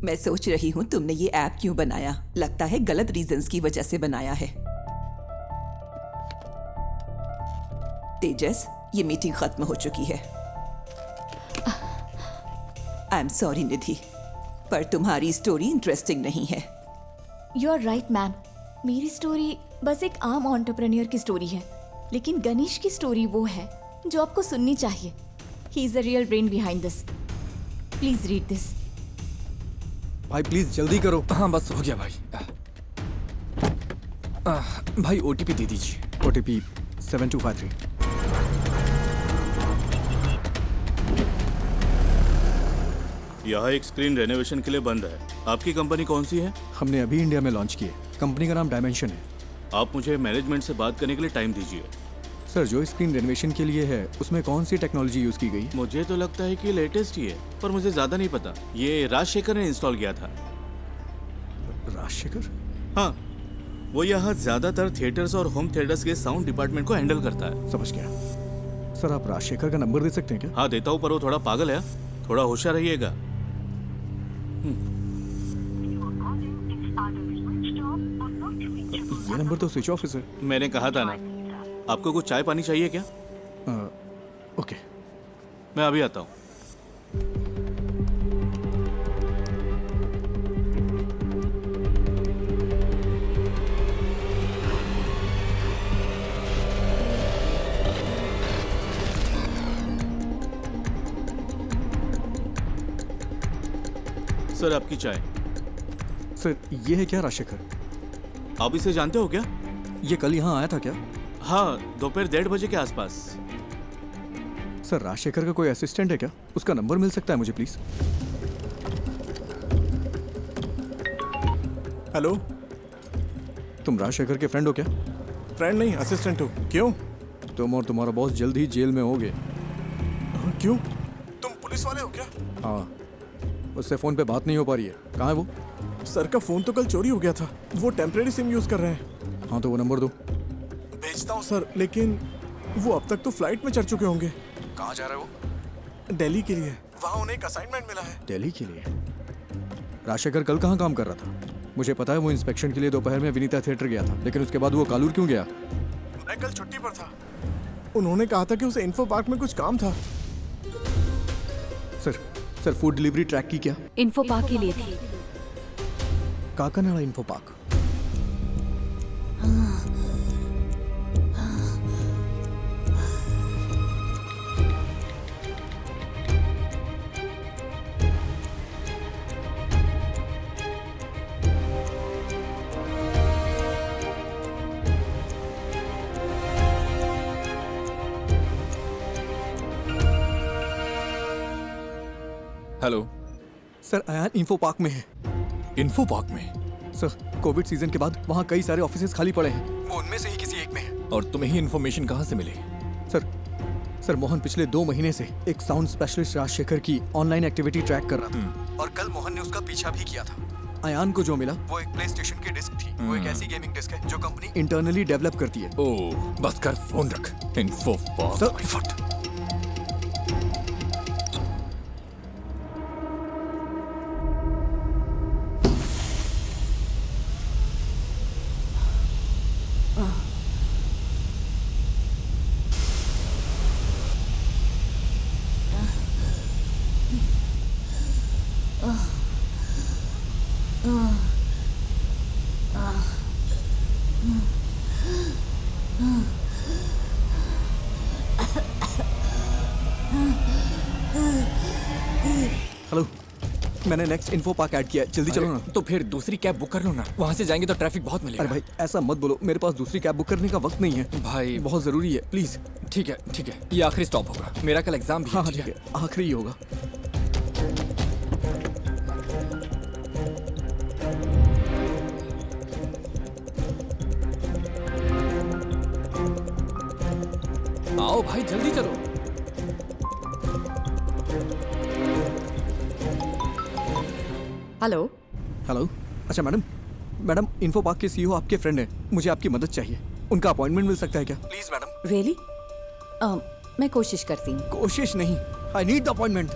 मैं सोच रही हूँ तुमने ये ऐप क्यों बनाया। लगता है गलत रीजंस की वजह से बनाया है। तेजस, ये मीटिंग खत्म हो चुकी है। आई एम सॉरी निधि, पर तुम्हारी स्टोरी इंटरेस्टिंग नहीं है। You are right ma'am. मेरी स्टोरी बस एक आम एंटरप्रेन्योर की स्टोरी है, लेकिन गणेश की स्टोरी वो है जो आपको सुननी चाहिए। He is the real brain behind this. Please read this. भाई प्लीज जल्दी करो। हाँ बस हो गया भाई। भाई ओटीपी दे दीजिए। ओटीपी 7253। यहाँ एक स्क्रीन रेनोवेशन के लिए बंद है। आपकी कंपनी कौन सी है? हमने अभी इंडिया में लॉन्च की है। कंपनी का नाम डायमेंशन है। आप मुझे मैनेजमेंट से बात करने के लिए टाइम दीजिए। सर, जो स्क्रीन रेनोवेशन के लिए है उसमें कौन सी टेक्नोलॉजी यूज की गई? मुझे तो लगता है कि लेटेस्ट ही है, पर मुझे ज्यादा नहीं पता। ये राजशेखर ने इंस्टॉल किया था। राजशेखर? हाँ, वो यहाँ ज्यादातर थिएटर्स और होम थिएटर्स के साउंड डिपार्टमेंट को हैंडल करता है। समझ गया। सर, आप राजशेखर का नंबर दे सकते हैं क्या? हाँ देता हूँ, पर वो थोड़ा पागल है। थोड़ा होशियार रहिएगा। ये नंबर तो स्विच ऑफ है। मैंने कहा था ना। आपको कुछ चाय पानी चाहिए क्या? ओके, मैं अभी आता हूँ। सर, आपकी चाय। सर, ये है क्या राजशेखर? आप इसे जानते हो क्या? ये कल यहाँ आया था क्या? हाँ, दोपहर 1:30 बजे के आसपास। सर, राजशेखर का कोई असिस्टेंट है क्या? उसका नंबर मिल सकता है मुझे प्लीज? हेलो, तुम राजशेखर के फ्रेंड हो क्या? फ्रेंड नहीं, असिस्टेंट हो। क्यों? तुम और तुम्हारा बॉस जल्द ही जेल में होगे। क्यों? तुम पुलिस वाले हो क्या? हाँ, उससे फोन पे बात नहीं हो पा रही है। कहाँ है वो? सर का फोन तो कल चोरी हो गया था। वो टेम्परेरी सिम यूज कर रहे हैं। हाँ, तो वो नंबर दो। भेजता हूँ सर, लेकिन वो अब तक तो फ्लाइट में चढ़ चुके होंगे। कहाँ जा रहे हो? दिल्ली के लिए। वहाँ उन्हें एक असाइनमेंट मिला है। दिल्ली के लिए? राजशेखर कल कहाँ काम कर रहा था? मुझे पता है वो इंस्पेक्शन के लिए दोपहर में विनीता थिएटर गया था, लेकिन उसके बाद वो कालूर क्यों गया? मैं कल छुट्टी पर था। उन्होंने कहा था कि उसे इन्फो पार्क में कुछ काम था। सर, फूड डिलीवरी ट्रैक की क्या? इन्फो पार्क के लिए थी। Kakkanad info park. Hello sir, Ayaan info park में है। इन्फो पार्क में? सर, कोविड सीजन के बाद वहाँ कई सारे ऑफिसेज खाली पड़े हैं। वो उनमें से ही किसी एक में है। और तुम्हें ही इन्फॉर्मेशन कहाँ से मिली? सर, मोहन पिछले 2 महीने से एक साउंड स्पेशलिस्ट राजशेखर की ऑनलाइन एक्टिविटी ट्रैक कर रहा था, और कल मोहन ने उसका पीछा भी किया था। अयान को जो मिला वो एक प्ले स्टेशन की डिस्क थी। वो एक ऐसी गेमिंग डिस्क है जो कंपनी इंटरनली डेवलप करती है। ओह, बस कर, फोन रख। Info park. हेलो, मैंने नेक्स्ट इन्फो पार्क ऐड किया है, जल्दी चलो ना। तो फिर दूसरी कैब बुक कर लो ना, वहाँ से जाएंगे तो ट्रैफिक बहुत मिलेगा। अरे भाई ऐसा मत बोलो, मेरे पास दूसरी कैब बुक करने का वक्त नहीं है भाई। बहुत जरूरी है, प्लीज। ठीक है ठीक है, ये आखिरी स्टॉप होगा, मेरा कल एग्जाम भी है। हाँ ठीक है, आखिरी ही होगा। आओ भाई जल्दी चलो। हेलो हेलो, अच्छा मैडम इन्फो पार्क के सीईओ आपके फ्रेंड हैं, मुझे आपकी मदद चाहिए। उनका अपॉइंटमेंट मिल सकता है क्या? Please madam. रियली? मैं कोशिश करती हूँ। कोशिश नहीं, I need the appointment.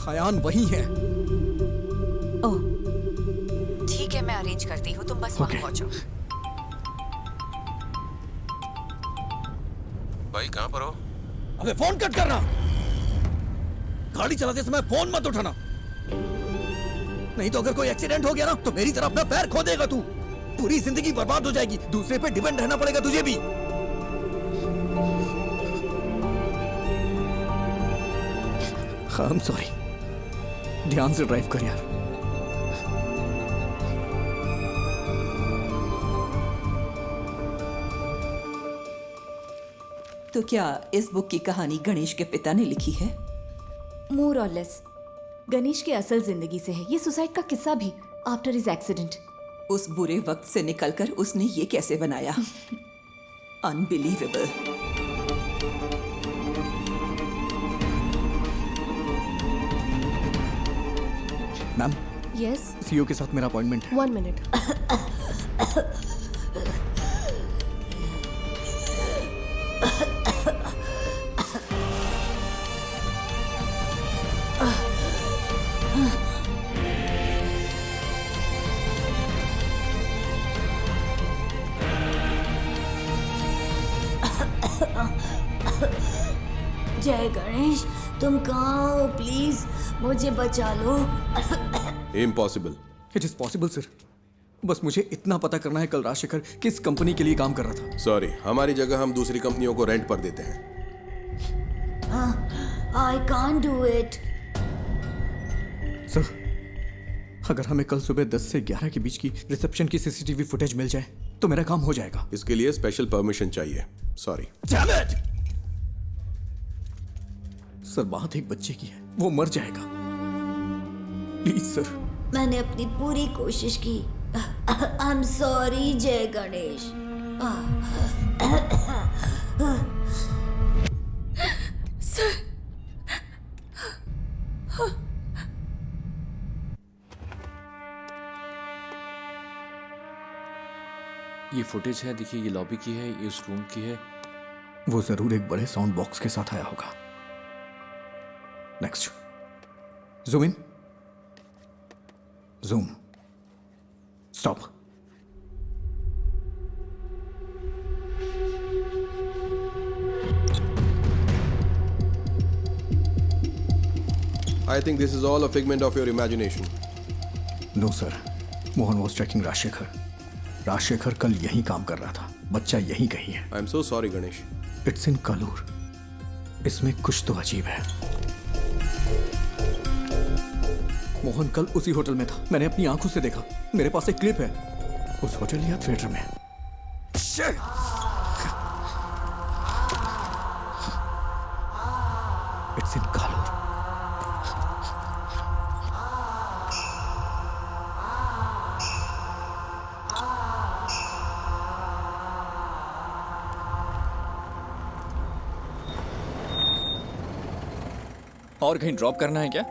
Hayyan वही है। ओह ठीक है, मैं अरेंज करती हूँ, तुम बस वहाँ पहुँचो। भाई कहाँ पर हो? अबे फोन कट करना, गाड़ी चलाते समय फोन मत उठाना, नहीं तो अगर कोई एक्सीडेंट हो गया ना तो मेरी तरफ अपना पैर खो देगा तू। पूरी जिंदगी बर्बाद हो जाएगी, दूसरे पे डिपेंड रहना पड़ेगा तुझे भी। आई एम सॉरी, ध्यान से ड्राइव कर यार। तो क्या इस बुक की कहानी गणेश के पिता ने लिखी है? मोर और लेस गणेश की असल जिंदगी से है ये सुसाइड का किस्सा भी, आफ्टर हिज एक्सीडेंट। उस बुरे वक्त से निकलकर उसने ये कैसे बनाया? अनबिलीवेबल। मैम। यस। सीईओ के साथ मेरा अपॉइंटमेंट है। 1 मिनट। जय गणेश, तुम कहाँ हो? प्लीज मुझे बचा लो। Impossible. It is possible sir, बस मुझे इतना पता करना है कल राजशेखर किस कंपनी के लिए काम कर रहा था। सॉरी, हमारी जगह हम दूसरी कंपनियों को रेंट पर देते हैं। I can't do it. Sir, अगर हमें कल सुबह 10 से 11 के बीच की रिसेप्शन की सीसीटीवी फुटेज मिल जाए तो मेरा काम हो जाएगा। इसके लिए स्पेशल परमिशन चाहिए। सॉरी। सर, बात एक बच्चे की है, वो मर जाएगा, प्लीज सर। मैंने अपनी पूरी कोशिश की। आई एम सॉरी जय गणेश। सर, ये फुटेज है, देखिए ये लॉबी की है, ये उस रूम की है। वो जरूर एक बड़े साउंड बॉक्स के साथ आया होगा। Next, zoom in, zoom, stop. I think this is all a figment of your imagination. No sir, Mohan was tracking Rajashekar. Rajashekar कल यहीं काम कर रहा था, बच्चा यहीं कहीं है। I'm so sorry Ganesh. It's in Kalur. इसमें कुछ तो अजीब है। मोहन कल उसी होटल में था, मैंने अपनी आंखों से देखा, मेरे पास एक क्लिप है, उस होटल या थिएटर में। It's in Kalur. और कहीं ड्रॉप करना है क्या?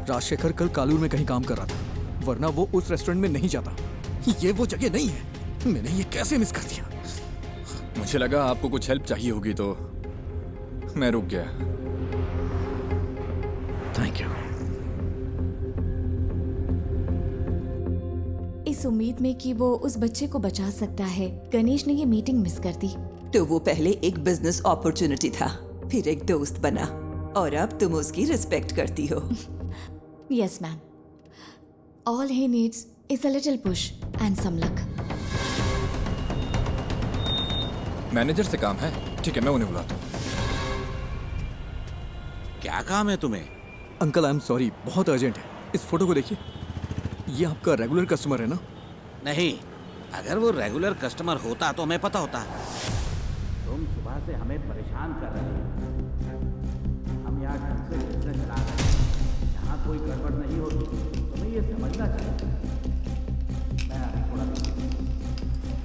राजशेखर कल कालूर में कहीं काम कर रहा था, वरना वो उस रेस्टोरेंट में नहीं जाता। ये वो जगह नहीं है, मैंने ये कैसे मिस कर दिया? मुझे लगा आपको कुछ हेल्प चाहिए होगी तो मैं रुक गया। Thank you. इस उम्मीद में कि वो उस बच्चे को बचा सकता है, गणेश ने ये मीटिंग मिस कर दी। तो वो पहले एक बिजनेस अपॉर्चुनिटी था, फिर एक दोस्त बना, और अब तुम उसकी रिस्पेक्ट करती हो। Yes, ma'am. All he needs is a little push and some luck. Manager से काम है। ठीक है, मैं उन्हें बुलाता हूँ। क्या काम है तुम्हें? अंकल आई एम सॉरी, बहुत अर्जेंट है। इस फोटो को देखिए, ये आपका रेगुलर कस्टमर है ना? नहीं, अगर वो रेगुलर कस्टमर होता तो हमें पता होता। तुम सुबह से हमें परेशान कर रहे हो। हम यहाँ ढंग से बिजनेस चला रहे हैं, यहाँ कोई गड़बड़ नहीं होती, तुम्हें ये समझना चाहिए। मैं अभी थोड़ा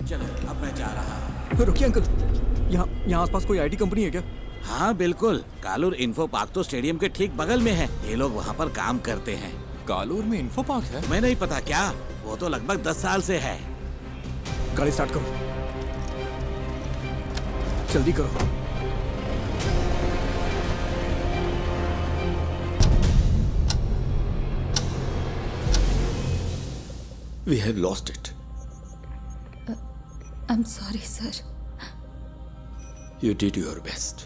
चलो, अब मैं जा रहा हूँ। रुकिए अंकल, यहाँ आसपास कोई आईटी कंपनी है क्या? हाँ बिल्कुल, कालूर इन्फो पार्क तो स्टेडियम के ठीक बगल में है। ये लोग वहाँ पर काम करते हैं। कालूर में इन्फो पार्क है? तुम्हें नहीं पता क्या? वो तो लगभग 10 साल से है। गाड़ी स्टार्ट करो, जल्दी करो। We have lost it. I'm sorry, sir. You did your best.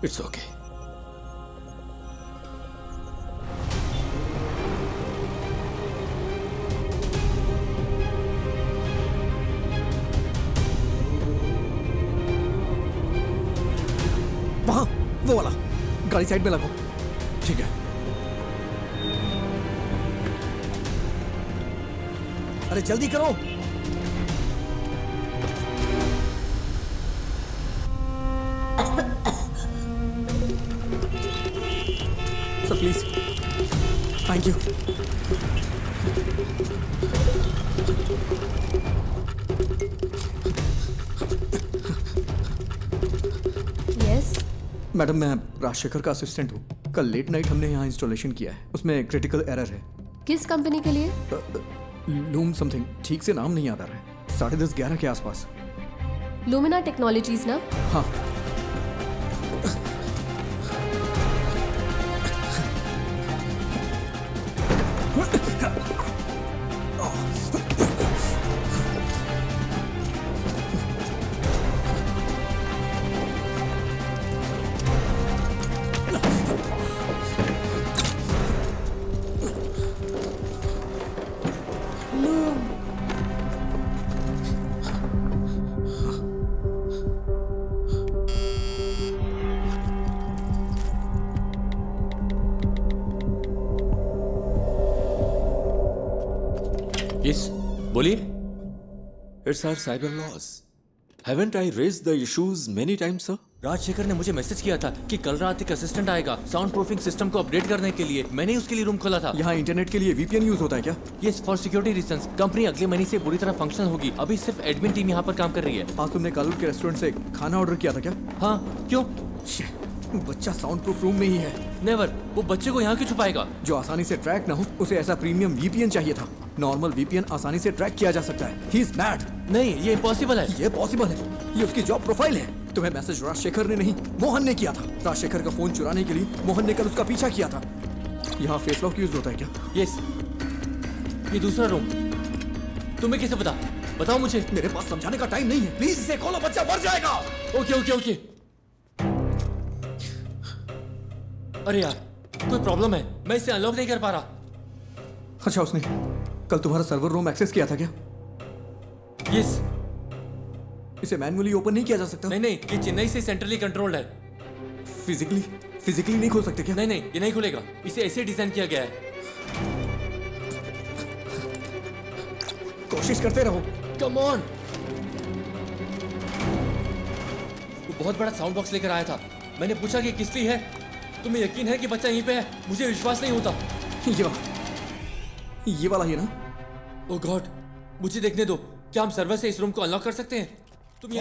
It's okay. वहाँ, वो वाला। गाड़ी साइड में लगाओ। ठीक है। अरे जल्दी करो। Sir please, thank you. Yes madam, मैं राजशेखर का असिस्टेंट हूँ। कल लेट नाइट हमने यहाँ इंस्टॉलेशन किया है, उसमें क्रिटिकल एरर है। किस कंपनी के लिए? लूम समथिंग, ठीक से नाम नहीं याद आ रहा है। 10:30-11 के आसपास। लुमिना टेक्नोलॉजीज ना? हाँ। Yes, बोलिए। It's our cyber laws. Haven't I raised the issues many times, sir? Rajshekhar ने मुझे मैसेज किया था कि कल रात एक असिस्टेंट आएगा साउंड प्रूफिंग सिस्टम को अपडेट करने के लिए। मैंने ही उसके लिए रूम खोला था। यहाँ इंटरनेट के लिए VPN यूज होता है क्या? Yes, for security reasons. Company अगले महीने से पूरी तरह फंक्शनल होगी। अभी सिर्फ एडमिन टीम यहाँ पर काम कर रही है। आज तुमने कालूर के रेस्टोरेंट से खाना ऑर्डर किया था क्या? हाँ, क्यों? बच्चा साउंड प्रूफ रूम में ही है। नेवर, वो बच्चे को यहाँ क्यों छुपाएगा? जो आसानी से ट्रैक ना हो, उसे ऐसा प्रीमियम VPN चाहिए था। नॉर्मल VPN आसानी से ट्रैक किया जा सकता है। He is mad। नहीं, ये इम्पॉसिबल है। ये पॉसिबल है, ये उसकी जॉब प्रोफाइल है। तुम्हें मैसेज राजशेखर ने नहीं, मोहन ने किया था। राजशेखर का फोन चुराने के लिए मोहन ने कल उसका पीछा किया था। यहाँ फेस लॉक यूज होता है क्या? यस। ये दूसरा रूम तुम्हें कैसे पता? बताओ मुझे। मेरे पास समझाने का टाइम नहीं है, प्लीज इसे खोलो, बच्चा मर जाएगा। Okay okay okay. अरे यार, कोई प्रॉब्लम है, मैं इसे अनलॉक नहीं कर पा रहा। अच्छा, उसने कल तुम्हारा सर्वर रूम एक्सेस किया था क्या? यस। इसे मैन्युअली ओपन नहीं किया जा सकता? नहीं नहीं, ये चेन्नई से सेंट्रली कंट्रोल्ड है। फिजिकली नहीं खोल सकते क्या? नहीं नहीं, ये नहीं खुलेगा। इसे ऐसे डिजाइन किया गया है। कोशिश करते रहो। Come on. वो बहुत बड़ा साउंड बॉक्स लेकर आया था। मैंने पूछा कि किस लिए है। तुम्हें यकीन है कि बच्चा यहीं पे है? मुझे विश्वास नहीं होता। ये वाला ही ना? ओह गॉड, मुझे देखने दो। क्या हम सर्वर से इस रूम को अनलॉक कर सकते हैं? तुम ये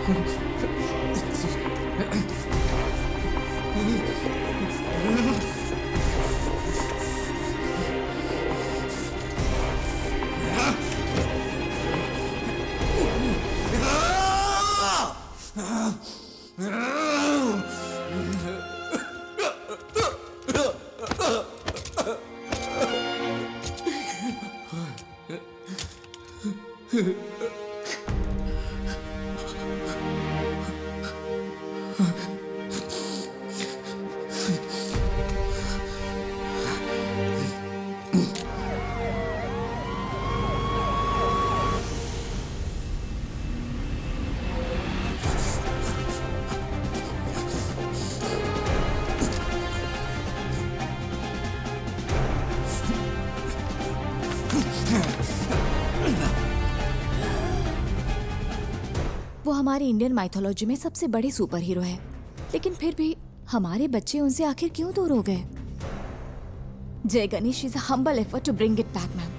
वो हमारी इंडियन माइथोलॉजी में सबसे बड़े सुपर हीरो है, लेकिन फिर भी हमारे बच्चे उनसे आखिर क्यों दूर हो गए? Jai Ganesh is a humble effort to bring it back, ma'am.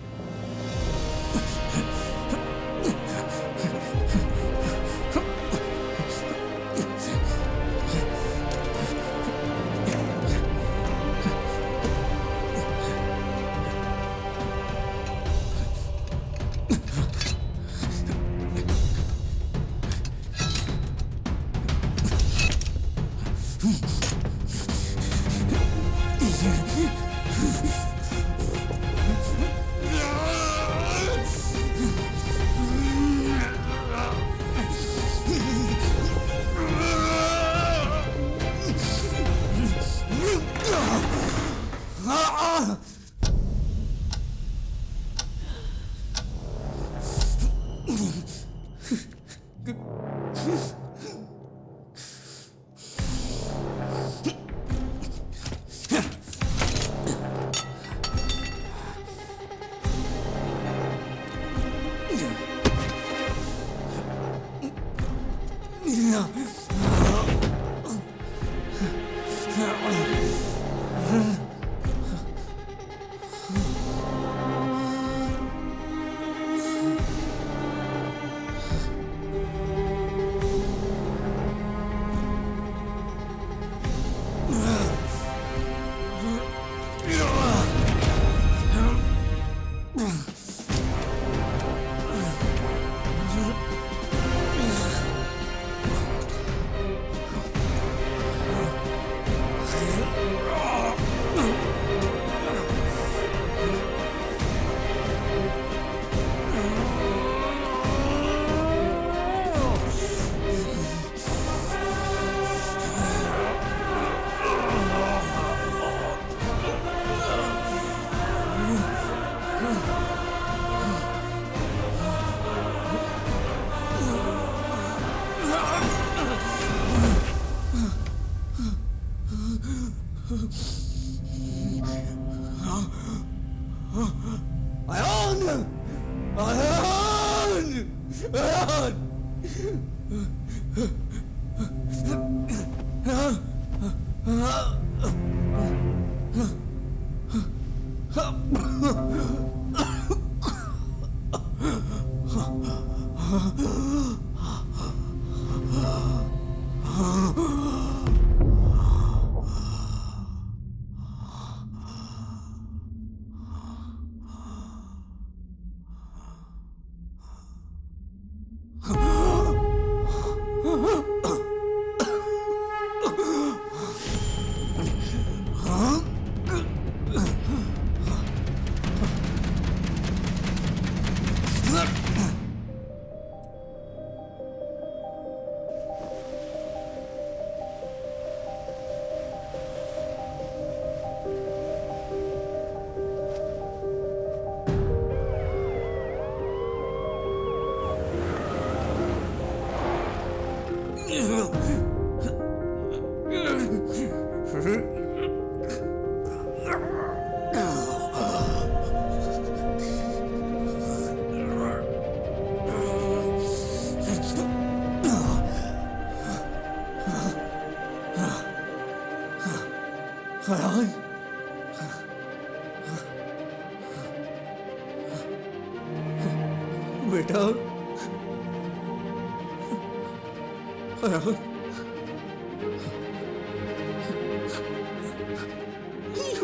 बेटा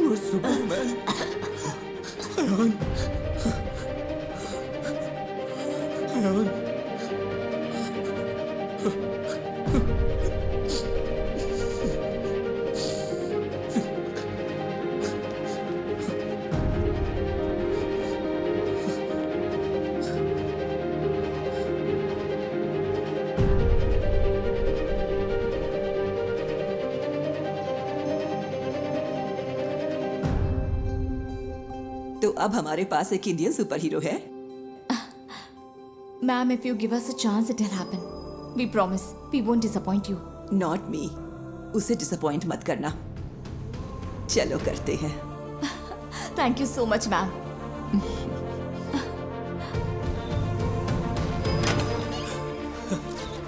वो सुपरमैन। अयान। अयान। तो अब हमारे पास एक इंडियन सुपर हीरो है। Ma'am, if you give us a chance, it'll happen. We promise. We won't disappoint you. Not me. उसे डिसअपॉइंट मत करना। चलो करते हैं। Thank you so much, ma'am.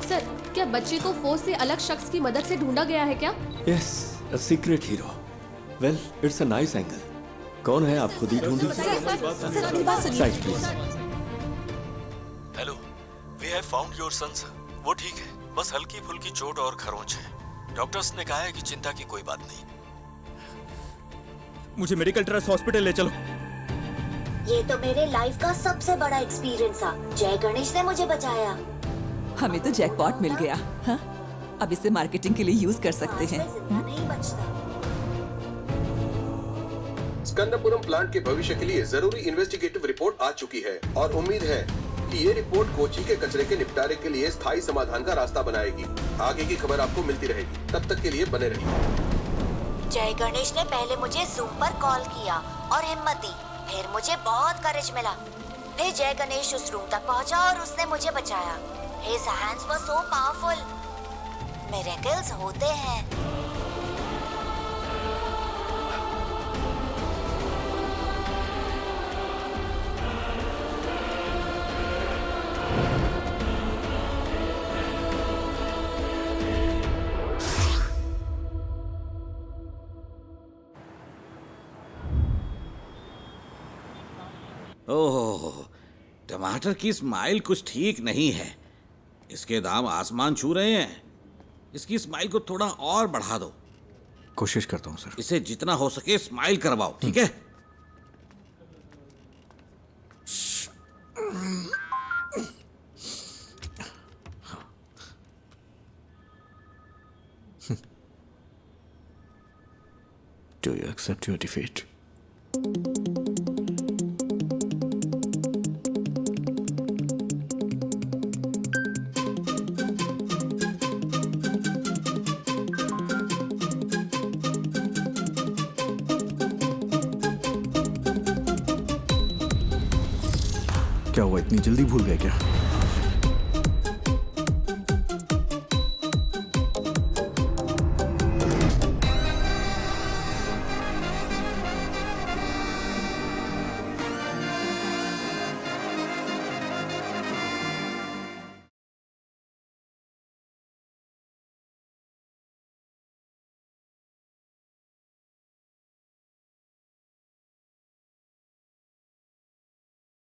Sir, क्या बच्चे को फोर्स से अलग शख्स की मदद से ढूंढा गया है क्या? Yes, a secret hero. Well, it's a nice angle. कौन है, आप खुद ही ढूंढ लीजिए। सर, मेरी बात सुनिए। Side please. Hello, we have found your son sir. वो ठीक है, बस हल्की फुल्की चोट और खरोंच है। डॉक्टर्स ने कहा है कि चिंता की कोई बात नहीं। मुझे मेडिकल ट्रस्ट हॉस्पिटल ले चलो। ये तो मेरे लाइफ का सबसे बड़ा एक्सपीरियंस था। जय गणेश ने मुझे बचाया। हमें तो जैकपॉट मिल गया। हाँ? अब इसे मार्केटिंग के लिए यूज कर सकते हैं। नहीं बचता। स्कंदपुरम प्लांट के भविष्य के लिए जरूरी इन्वेस्टिगेटिव रिपोर्ट आ चुकी है और उम्मीद है कि ये रिपोर्ट कोची के कचरे के निपटारे के लिए स्थायी समाधान का रास्ता बनाएगी। आगे की खबर आपको मिलती रहेगी, तब तक के लिए बने रहिए। जय गणेश ने पहले मुझे जूम पर कॉल किया और हिम्मत दी। फिर मुझे बहुत करेज मिला। फिर जय गणेश उस रूम तक पहुंचा और उसने मुझे बचाया। His hands were so powerful. Miracles होते हैं। ओह, टमाटर की स्माइल कुछ ठीक नहीं है। इसके दाम आसमान छू रहे हैं। इसकी स्माइल को थोड़ा और बढ़ा दो। कोशिश करता हूँ सर। इसे जितना हो सके स्माइल करवाओ, ठीक है? Do you accept your defeat? क्या हुआ, इतनी जल्दी भूल गए क्या?